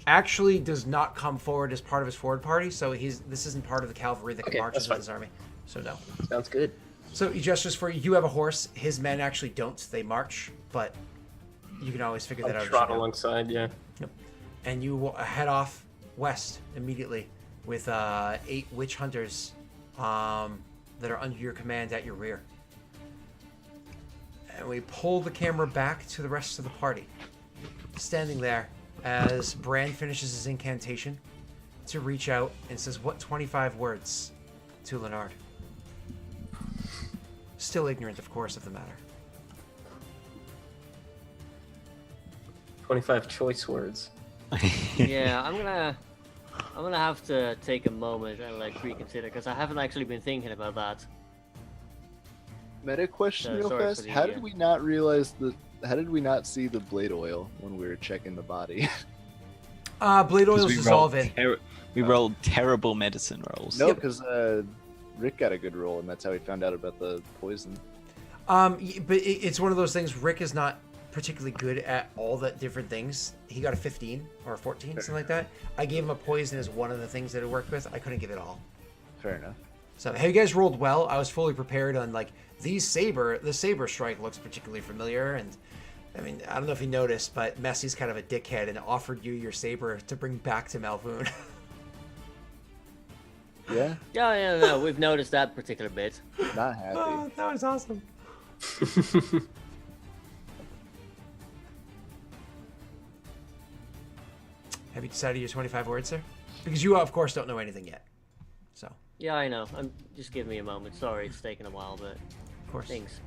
actually does not come forward as part of his forward party, so this isn't part of the cavalry that marches with his army. So no. Sounds good. So he gestures for you have a horse. His men actually don't. They march, but you can always figure that out. Trot alongside, yeah. Yep. And you head off west immediately with 8 witch hunters that are under your command at your rear. And we pull the camera back to the rest of the party. Standing there as Bran finishes his incantation to reach out and says, "What 25 words?" to Leonard. Still ignorant, of course, of the matter. 25 choice words. Yeah, I'm gonna have to take a moment and reconsider because I haven't actually been thinking about that. Meta question real sorry for fast. the, How did we not see the blade oil when we were checking the body? Blade oils dissolve in. We rolled terrible medicine rolls. No, because Rick got a good roll, and that's how he found out about the poison. But it's one of those things. Rick is not particularly good at all the different things. He got a 15 or a 14, something like that. I gave him a poison as one of the things that it worked with. I couldn't give it all. Fair enough. So, hey, you guys rolled well. I was fully prepared on like the saber strike looks particularly familiar, and I mean, I don't know if you noticed, but Messy's kind of a dickhead and offered you your saber to bring back to Malvoon. Yeah, Yeah, no, we've noticed that particular bit. not happy. Oh, that was awesome. Have you decided your 25 words, sir? Because you, of course, don't know anything yet. So, Yeah, I know. Just give me a moment. Sorry, it's taken a while, but of course. things.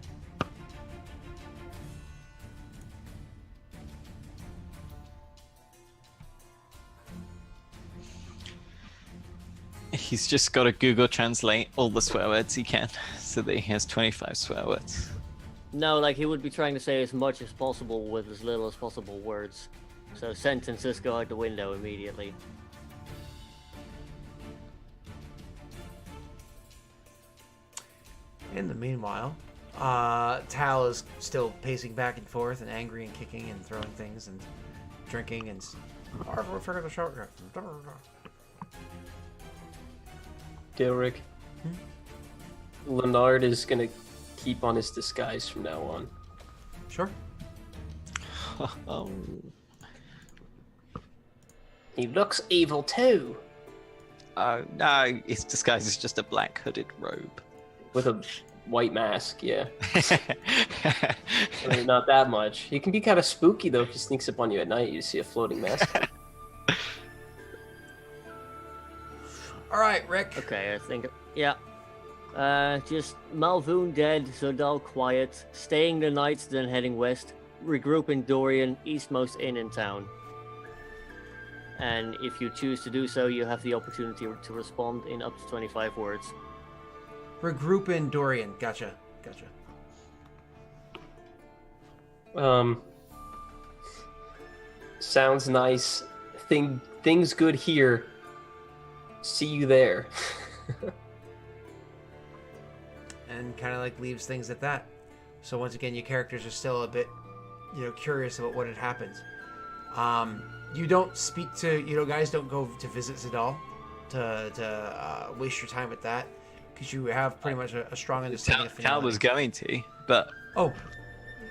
He's just got to Google Translate all the swear words he can, so that he has 25 swear words. No, like he would be trying to say as much as possible with as little as possible words. So sentences go out the window immediately. In the meanwhile, Tal is still pacing back and forth and angry and kicking and throwing things and drinking and... Daelric. Leonard is gonna keep on his disguise from now on. Sure. He looks evil too, No, his disguise is just a black hooded robe. with a white mask. Yeah, I mean, not that much. He can be kind of spooky though. If he sneaks up on you at night, you see a floating mask. All right, Rick. Okay, I think, yeah. Just Malvoon dead, Zodal quiet, staying the night, then heading west, regroup in Dorian, eastmost inn in town. And if you choose to do so, you have the opportunity to respond in up to 25 words. Regroup in Dorian. Gotcha. Sounds nice. Things good here. See you there. And kind of like leaves things at that. So once again, your characters are still a bit, curious about what had happened. You don't speak to, guys don't go to visit Zadal to waste your time with that, because you have pretty much a strong understanding of Tal was going to, but no.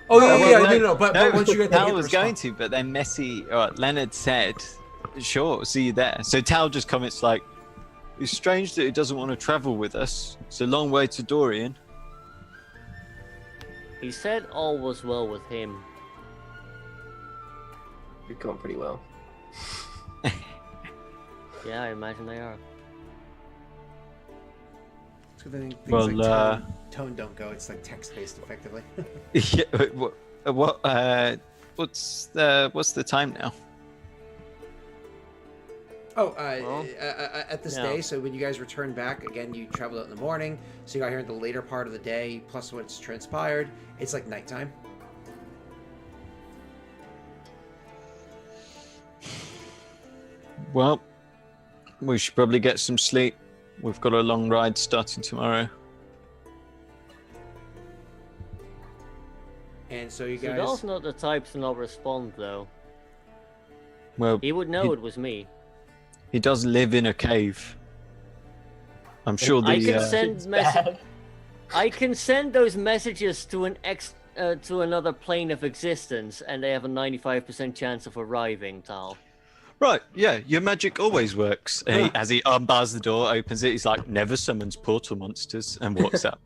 But once you get Tal was going to, but then Leonard said, "Sure, see you there." So Tal just comments like, "It's strange that he doesn't want to travel with us. It's a long way to Dorian." He said all was well with him. You're going pretty well. Yeah, I imagine they are. So things Well, like tone don't go. It's like text based, effectively. Yeah, what's the time now? At this No. day, so when you guys return back, again, you traveled out in the morning, so you got here in the later part of the day, plus what's transpired, it's like nighttime. Well, we should probably get some sleep. We've got a long ride starting tomorrow. And so you guys... Zodal's not the type to not respond, though. Well, He would know it was me. he does live in a cave. I'm sure I can send I can send those messages to to another plane of existence, and they have a 95% chance of arriving, Tal. Right, yeah, your magic always works. And as he unbars the door, opens it, he's like, "Never summons portal monsters," and walks out.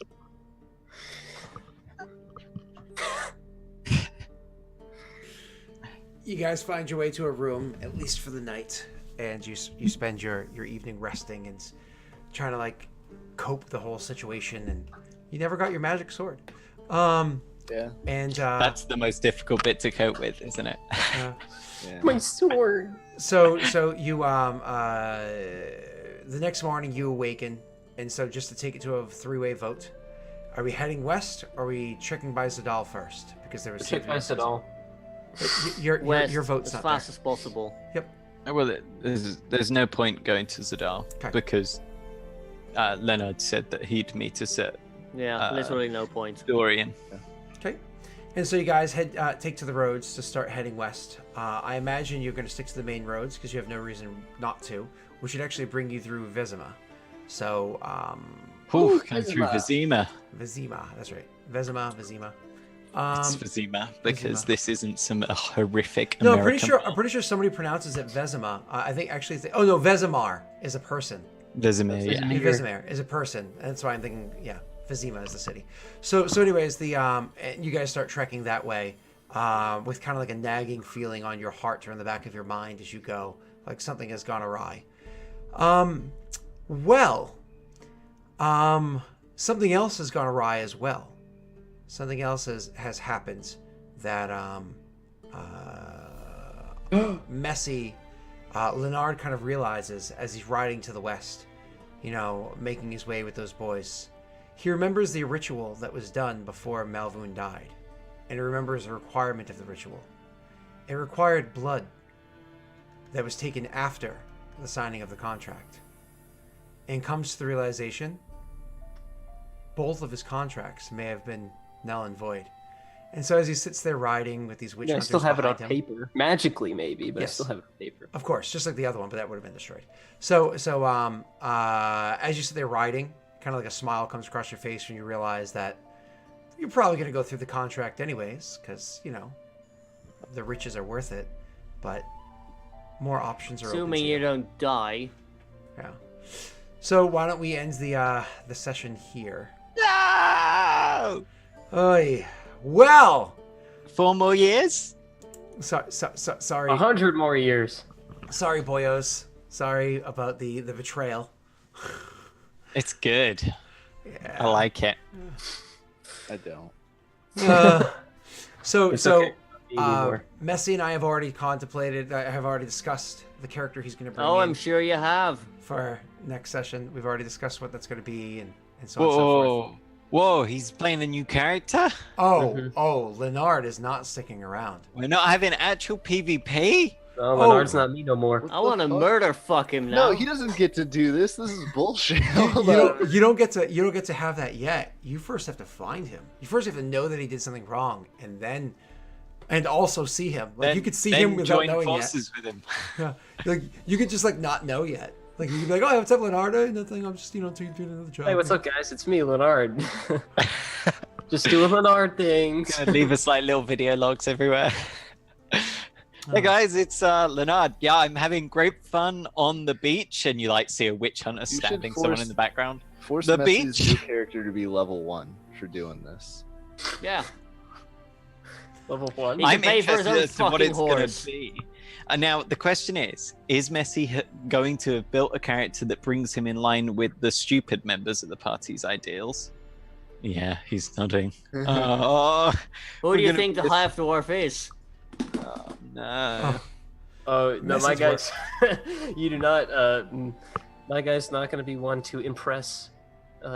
You guys find your way to a room, at least for the night, and you spend your evening resting and trying to like cope with the whole situation, and you never got your magic sword. Yeah. And That's the most difficult bit to cope with, isn't it? Yeah. My sword. So you the next morning you awaken, and so just to take it to a three-way vote, are we heading west or are we checking by Zadal first? Because there was Check by Zadal. Your West, vote's as not fast there. as possible. Well, there's no point going to Zadal Okay. because Leonard said that he'd meet us at Yeah, literally no point. Dorian. Okay. And so you guys take to the roads to start heading west. I imagine you're going to stick to the main roads because you have no reason not to, which should actually bring you through Vizima. So, Going through Vizima. Vizima, that's right. Vizima. It's Vizima because Vizima. This isn't some horrific No, American. I'm pretty sure somebody pronounces it Vezima. I think actually, oh no, Vezimar is a person. Vizima, yeah. Vizimir is a person. And that's why I'm thinking, yeah, Vizima is the city. So anyways, you guys start trekking that way with kind of like a nagging feeling on your heart or in the back of your mind as you go, like something has gone awry. Something else has gone awry as well. Something else has happened that messy Leonard kind of realizes as he's riding to the west, making his way with those boys. He remembers the ritual that was done before Malvoon died, and he remembers the requirement of the ritual. It required blood that was taken after the signing of the contract, and comes to the realization both of his contracts may have been null and void. And so as he sits there riding with these witch I hunters still have it on behind him, paper. Magically, maybe, but Yes. I still have it on paper. of course, just like the other one, but that would have been destroyed. So as you sit there riding, kind of like a smile comes across your face when you realize that you're probably going to go through the contract anyways, because the riches are worth it, but more options are open Assuming to you don't die. Yeah. So why don't we end the session here? No! Oy. Well, 4 more years? sorry, 100 more years. sorry, boyos. Sorry about the betrayal. It's good. Yeah. I like it. I don't. So It's okay. Anymore. Messi and I have already contemplated. I have already discussed the character he's going to bring Oh, in I'm sure you have. for our next session. We've already discussed what that's going to be and so on and so forth. Whoa, he's playing a new character? Oh, Leonard is not sticking around. We're not having actual PvP? Oh, Leonard's not me no more. I want to murder fuck him No, now. he doesn't get to do this. This is bullshit. You don't get to have that yet. You first have to find him. You first have to know that he did something wrong, and also see him. Like you could see him without join knowing forces with him. yet. Yeah. Like you could just like not know yet. Like you could be like, oh, what's up, Leonardo? Nothing. I'm just doing another job. Hey, what's up, guys? It's me, Leonard. Just doing Leonard things. Gonna leave us like little video logs everywhere. Hey guys, it's Leonard. Yeah, I'm having great fun on the beach, and you like see a witch hunter should stabbing someone force- in the background. Force The Messi's beach? new character to be level 1 for doing this. Yeah. Level 1. He can I'm pay for his interested own as to what fucking it's going horse. to be. And now the question is Messi going to have built a character that brings him in line with the stupid members of the party's ideals? Yeah, he's nodding. Oh, Who We're do you gonna think the miss- half dwarf is? no. Oh, no, my Message guys. You do not. My guy's not going to be one to impress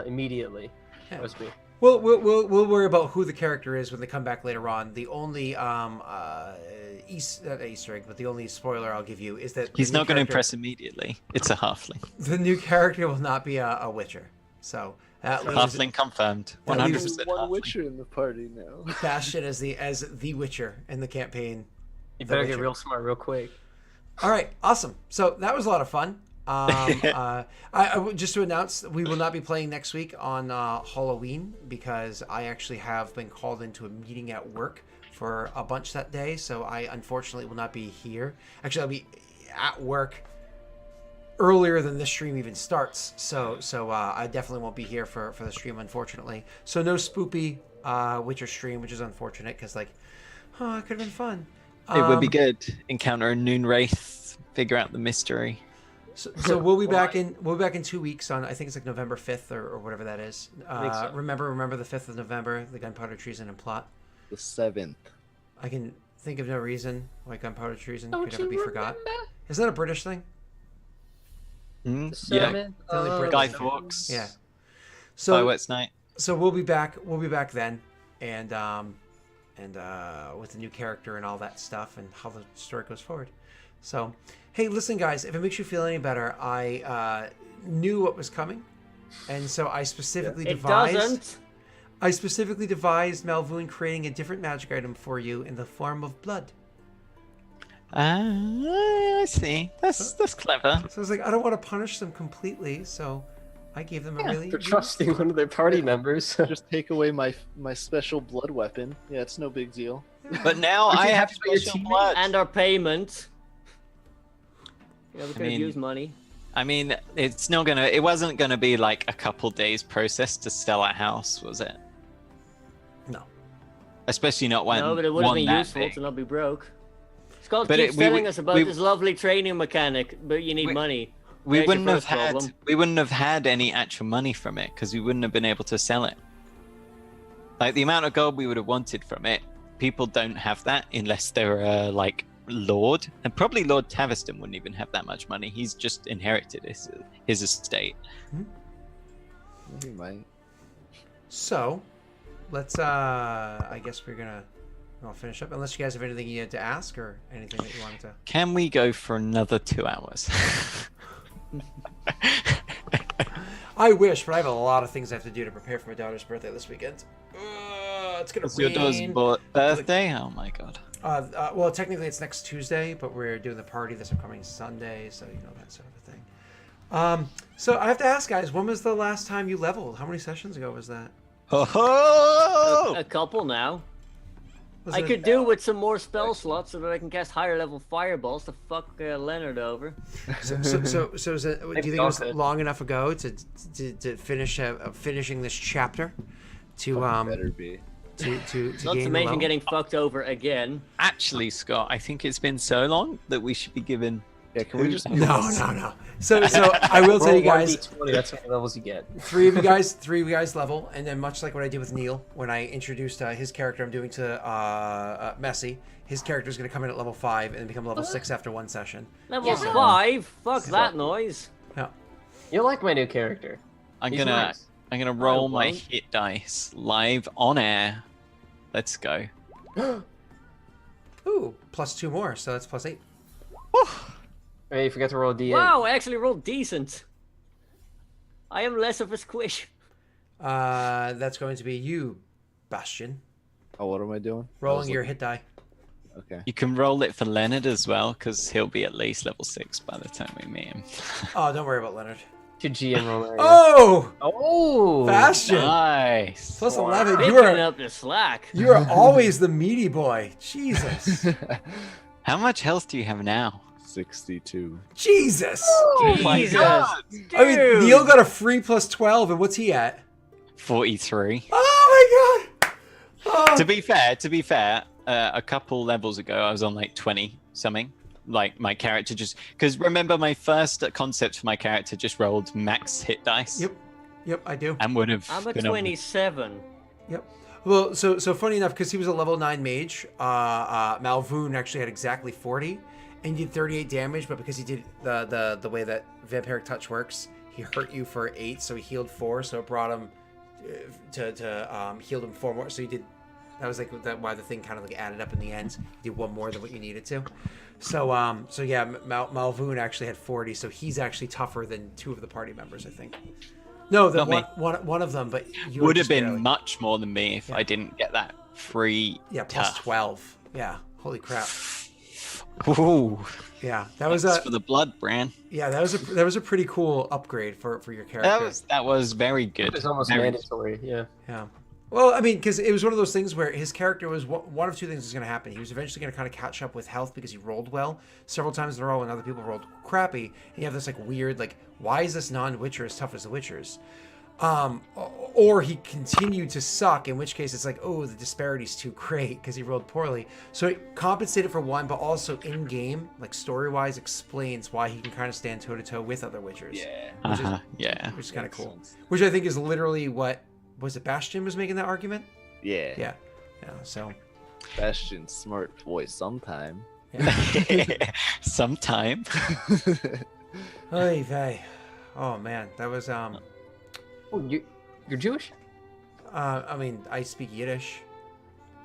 immediately. Yeah. Trust me. We'll worry about who the character is when they come back later on. The only not Easter egg, but the only spoiler I'll give you is that He's the new not going to character- impress immediately. It's a halfling. The new character will not be a Witcher. So that leaves Halfling confirmed. That 100% leaves One halfling. Witcher in the party now. Bastion as the Witcher in the campaign. You The better Witcher. get real smart real quick. All right, awesome. So that was a lot of fun. Just to announce, we will not be playing next week on Halloween because I actually have been called into a meeting at work for a bunch that day. So I unfortunately will not be here. Actually, I'll be at work earlier than this stream even starts. So I definitely won't be here for the stream, unfortunately. So no spoopy Witcher stream, which is unfortunate because it could have been fun. It would be good. Encounter a noon wraith, figure out the mystery. So we'll be back in 2 weeks on I think it's like November 5th or whatever that is. think so. Remember the 5th of November, the Gunpowder Treason and Plot. The 7th. I can think of no reason why Gunpowder Treason Don't could ever you be forgot. remember? Is that a British thing? Yeah. Seven, The only British Guy thing. Fawkes. Yeah. So Fireworks Night. so we'll be back then and with the new character and all that stuff and how the story goes forward. So, hey, listen, guys, if it makes you feel any better, I knew what was coming, and so I specifically It devised. doesn't. I specifically devised Malvoon creating a different magic item for you in the form of blood. I see. That's clever. So I was like, I don't want to punish them completely, so I gave them a really... They're trusting one of their party members. Just take away my special blood weapon. Yeah, it's no big deal. But now I have for your special teammate blood. And our payment. Yeah, we could have mean- used money. I mean, it wasn't gonna be like a couple days process to sell a house, was it? No. Especially not when No, but it would have one been that useful big. to not be broke. Scott But keeps we telling would- us about we- this lovely training mechanic, but you need We- money. We There's your wouldn't have first had problem. any actual money from it because we wouldn't have been able to sell it. Like the amount of gold we would have wanted from it, people don't have that unless they're like Lord, and probably Lord Taviston wouldn't even have that much money. He's just inherited his estate. He might. So, let's, I guess I'll finish up. Unless you guys have anything you had to ask or anything that you wanted to... Can we go for another 2 hours? I wish, but I have a lot of things I have to do to prepare for my daughter's birthday this weekend. It's gonna It's your daughter's rain. birthday? Oh my god. Well, technically it's next Tuesday, but we're doing the party this upcoming Sunday, so you know that sort of a thing. So I have to ask, guys, when was the last time you leveled? How many sessions ago was that? Oh! A couple now. Was I it- could do with some more spell slots so that I can cast higher level fireballs to fuck Leonard over. So is it, do you think it was long enough ago to finish finishing this chapter? To Better be. to Not gain to the mention level? getting fucked over again. Actually, Scott, I think it's been so long that we should be given. Yeah, can we just... No. So I will tell you guys, 1d20, that's how many levels you get. three of you guys level, and then much like what I did with Neil when I introduced his character, I'm doing to Messi. His character is going to come in at level 5 and then become level 6 after one session. Level 5? Fuck that noise. Yeah. You like my new character. I'm He's gonna nice. roll my won't. hit dice live on air. Let's go. Ooh, plus 2 more, so that's plus 8. Hey, you forgot to roll a d8. Wow, I actually rolled decent. I am less of a squish. That's going to be you, Bastion, Oh, what am I doing? I rolling was your looking- hit die. Okay. You can roll it for Leonard as well, because he'll be at least level 6 by the time we meet him. Oh, don't worry about Leonard. To GM roll area. Oh, Oh! Bastion, Nice. plus 11. Picking You are up the slack. always the meaty boy. Jesus, How much health do you have now? 62. Jesus. Oh my Jesus. God. Dude. I mean, Neil got a free plus 12, and what's he at? 43. Oh my God. Oh. To be fair, a couple levels ago I was on like 20 something. Like my character just because remember my first concept for my character just rolled max hit dice. Yep, I do. And would have. I'm at been 27. Yep. Well, so funny enough, because he was a level 9 mage, Malvoon actually had exactly 40, and he did 38 damage. But because he did the way that vampiric touch works, he hurt you for 8, so he healed 4, so it brought him to healed him 4 more. So he did. That was like why the thing kind of like added up in the end. You did 1 more than what you needed to. So yeah, Malvoon actually had 40, so he's actually tougher than 2 of the party members, I think. No, Not me. one of them, but you would were have just been barely. much more than me if I didn't get that free. Yeah, plus tough. 12. Yeah, holy crap. Ooh, Yeah, that was thanks for the blood, Bran. yeah, that was a pretty cool upgrade for your character. That was very good. It was almost Very- mandatory, yeah. Yeah. Well, I mean, because it was one of those things where his character was one of 2 things was going to happen. He was eventually going to kind of catch up with health because he rolled well several times in a row, and other people rolled crappy. And you have this like weird like, why is this non-Witcher as tough as the Witchers? Or he continued to suck, in which case it's like, oh, the disparity's too great because he rolled poorly. So it compensated for one, but also in game, like story-wise, explains why he can kind of stand toe-to-toe with other Witchers. Yeah. Yeah. Which is kind of Makes cool. sense. Which I think is literally what was it? Bastion was making that argument. Yeah. Yeah. So. Bastion's smart voice sometime. Sometime. Oy vey. Oh man, that was Oh, you're Jewish? I mean, I speak Yiddish.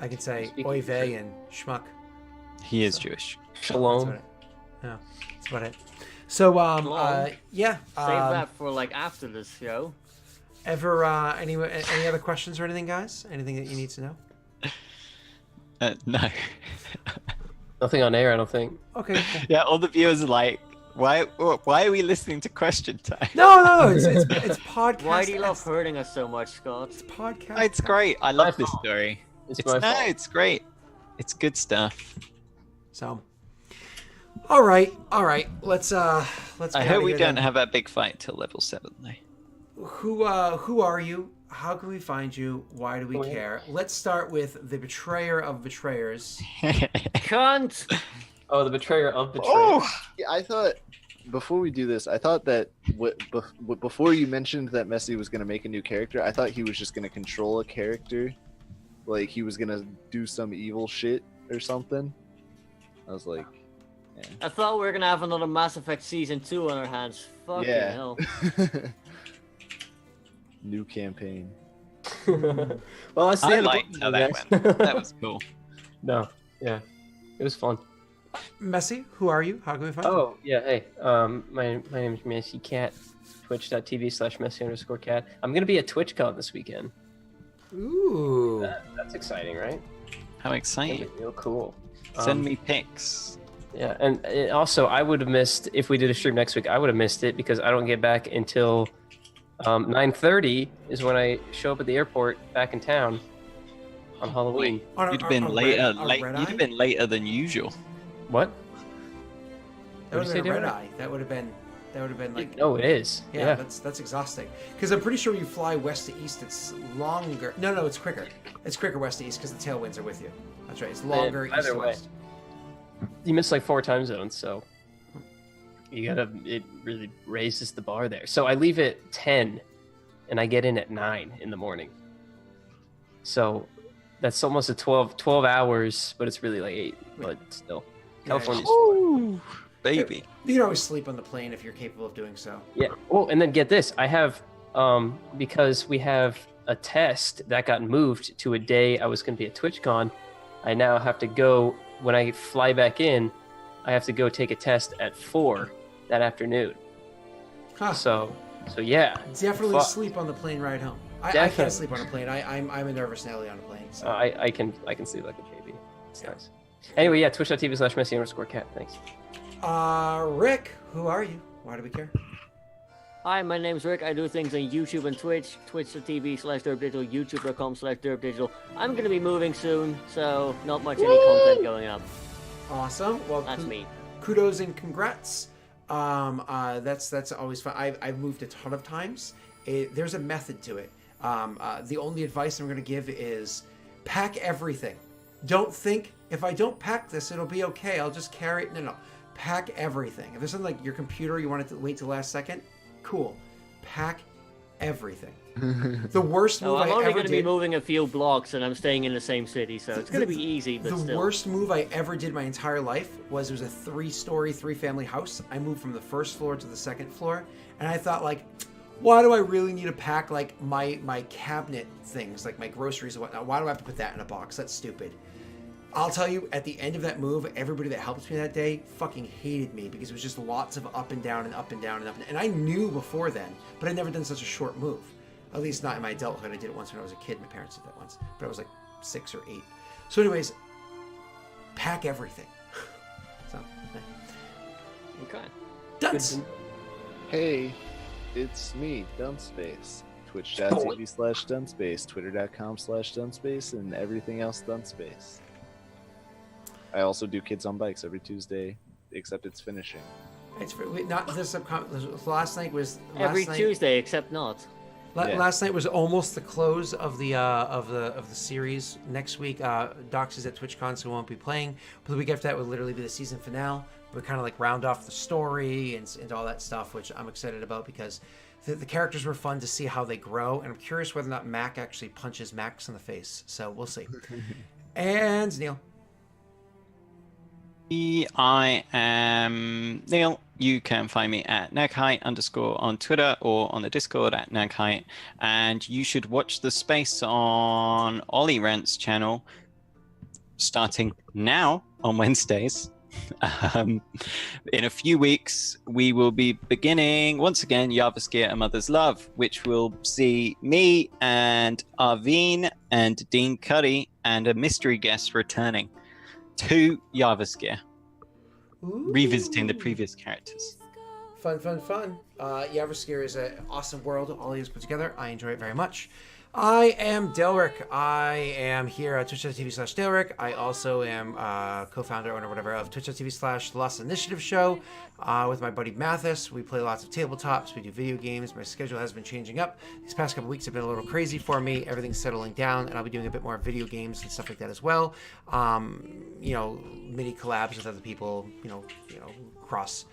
I can say speak oy Yiddish. vey and schmuck. He is Jewish. That's Shalom. about it. Yeah, that's about it. So Shalom. yeah. Save that for like after this show. Ever any other questions or anything, guys? Anything that you need to know? No. Nothing on air, I don't think. Okay. Cool. Yeah, all the viewers are like, why are we listening to question time? No. It's podcast. Why do you love hurting us so much, Scott? It's podcast. Oh, it's great. I love this story. It's my fault. It's great. It's good stuff. So, all right. Let's. I get hope outta we here don't then. have a big fight till level 7 though. Who are you? How can we find you? Why do we Oh, yeah. care? Let's start with the betrayer of betrayers. Cunt! Oh, the betrayer of betrayers. Oh, Yeah, I thought before we do this, I thought that before you mentioned that Messi was gonna make a new character, I thought he was just gonna control a character, like he was gonna do some evil shit or something. I was like, I thought we were gonna have another Mass Effect Season 2 on our hands. Fucking Yeah. hell. new campaign. Well, I I stand liked how that went. That was cool. No, yeah, it was fun. Messi, who are you? How can we find you? Oh, yeah, hey, my name is Messi Cat, twitch.tv/Messi_cat. I'm gonna be at TwitchCon this weekend. Ooh. That's exciting, right? How exciting. Real cool. Send me pics. Yeah, and also I would have missed if we did a stream next week. I would have missed it because I don't get back until 9:30 is when I show up at the airport back in town on Halloween. On You'd have been later. red You'd eye? have been later than usual. What? That would What'd you have been say, a red Daelric? eye. That would have been like. No, it is. Yeah, Yeah. that's exhausting. Because I'm pretty sure you fly west to east, it's longer. No, it's quicker. It's quicker west to east because the tailwinds are with you. That's right. It's longer east either to way. west. You missed like 4 time zones, so it really raises the bar there. So I leave at 10 and I get in at 9 in the morning. So that's almost a 12 hours, but it's really like 8, but still. California's Ooh, baby. You can always sleep on the plane if you're capable of doing so. Yeah. Oh, and then get this. I have because we have a test that got moved to a day I was going to be at TwitchCon. I now have to go when I fly back in. I have to go take a test at 4 that afternoon. Huh. So yeah. Definitely Fuck. sleep on the plane ride home. I Definitely. can't sleep on a plane. I'm a nervous Nelly on a plane. So. I can sleep like a baby. It's nice. Anyway, yeah. Twitch.tv/Messi_cat. Thanks. Rick, who are you? Why do we care? Hi, my name's Rick. I do things on YouTube and Twitch. Twitch.tv/DerpDigital, YouTube.com/DerpDigital. I'm gonna be moving soon, so not much any content going up. Awesome. Well, That's me. Kudos and congrats. That's always fun. I've moved a ton of times. There's a method to it. The only advice I'm going to give is pack everything. Don't think if I don't pack this, it'll be okay. I'll just carry it. No. Pack everything. If there's something like your computer, you want it to wait till the last second. Cool. Pack everything. The worst move I'm I only ever going to be did. moving a few blocks, and I'm staying in the same city, so it's going to be easy, but The still. worst move I ever did my entire life was it was a 3-story, 3-family house. I moved from the first floor to the second floor, and I thought like, why do I really need to pack like my cabinet things, like my groceries and whatnot? Why do I have to put that in a box? That's stupid. I'll tell you, at the end of that move, everybody that helped me that day fucking hated me because it was just lots of up and down and up and down and up and down. And I knew before then, but I'd never done such a short move. At least not in my adulthood. I did it once when I was a kid. My parents did that once, but I was like 6 or 8. So anyways, pack everything. So, Okay. dunce. Hey, it's me, Dunspace. Twitch.tv/Dunspace, Twitter.com/Dunspace, and everything else Dunspace. I also do Kids on Bikes every Tuesday, except it's finishing. It's not this upcoming. Last night was Every night, Tuesday, except not. Yeah. Last night was almost the close of the series. Next week, Docs is at TwitchCon, so we won't be playing. But the week after that would literally be the season finale. We kind of like round off the story and all that stuff, which I'm excited about because the characters were fun to see how they grow, and I'm curious whether or not Mac actually punches Max in the face. So we'll see. And Neil. I am Neil. You can find me at nagheight_ on Twitter or on the Discord at nagheight. And you should watch the space on Ollie Rent's channel starting now on Wednesdays In a few weeks, we will be beginning once again Yavaskir, A Mother's Love, which will see me and Arvine and Dean Cuddy and a mystery guest returning to Yavaskir, revisiting the previous characters. Fun. Yavaskir is an awesome world. All he has put together. I enjoy it very much. I am Daelric. I am here at twitch.tv/Daelric. I also am co-founder, owner, whatever, of twitch.tv/The Lost Initiative Show with my buddy Mathis. We play lots of tabletops. We do video games. My schedule has been changing up. These past couple weeks have been a little crazy for me. Everything's settling down, and I'll be doing a bit more video games and stuff like that as well. Mini collabs with other people. Cross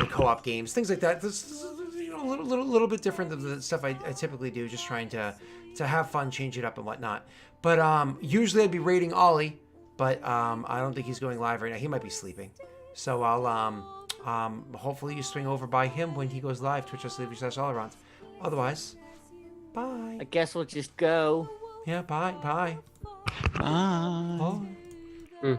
co-op games, things like that. This is a little bit different than the stuff I typically do. Just trying to have fun, change it up and whatnot. But usually I'd be raiding Ollie, but I don't think he's going live right now. He might be sleeping. So I'll hopefully you swing over by him when he goes live, twitch.tv/Allround. Otherwise, bye. I guess we'll just go. Yeah, bye. Bye. Bye.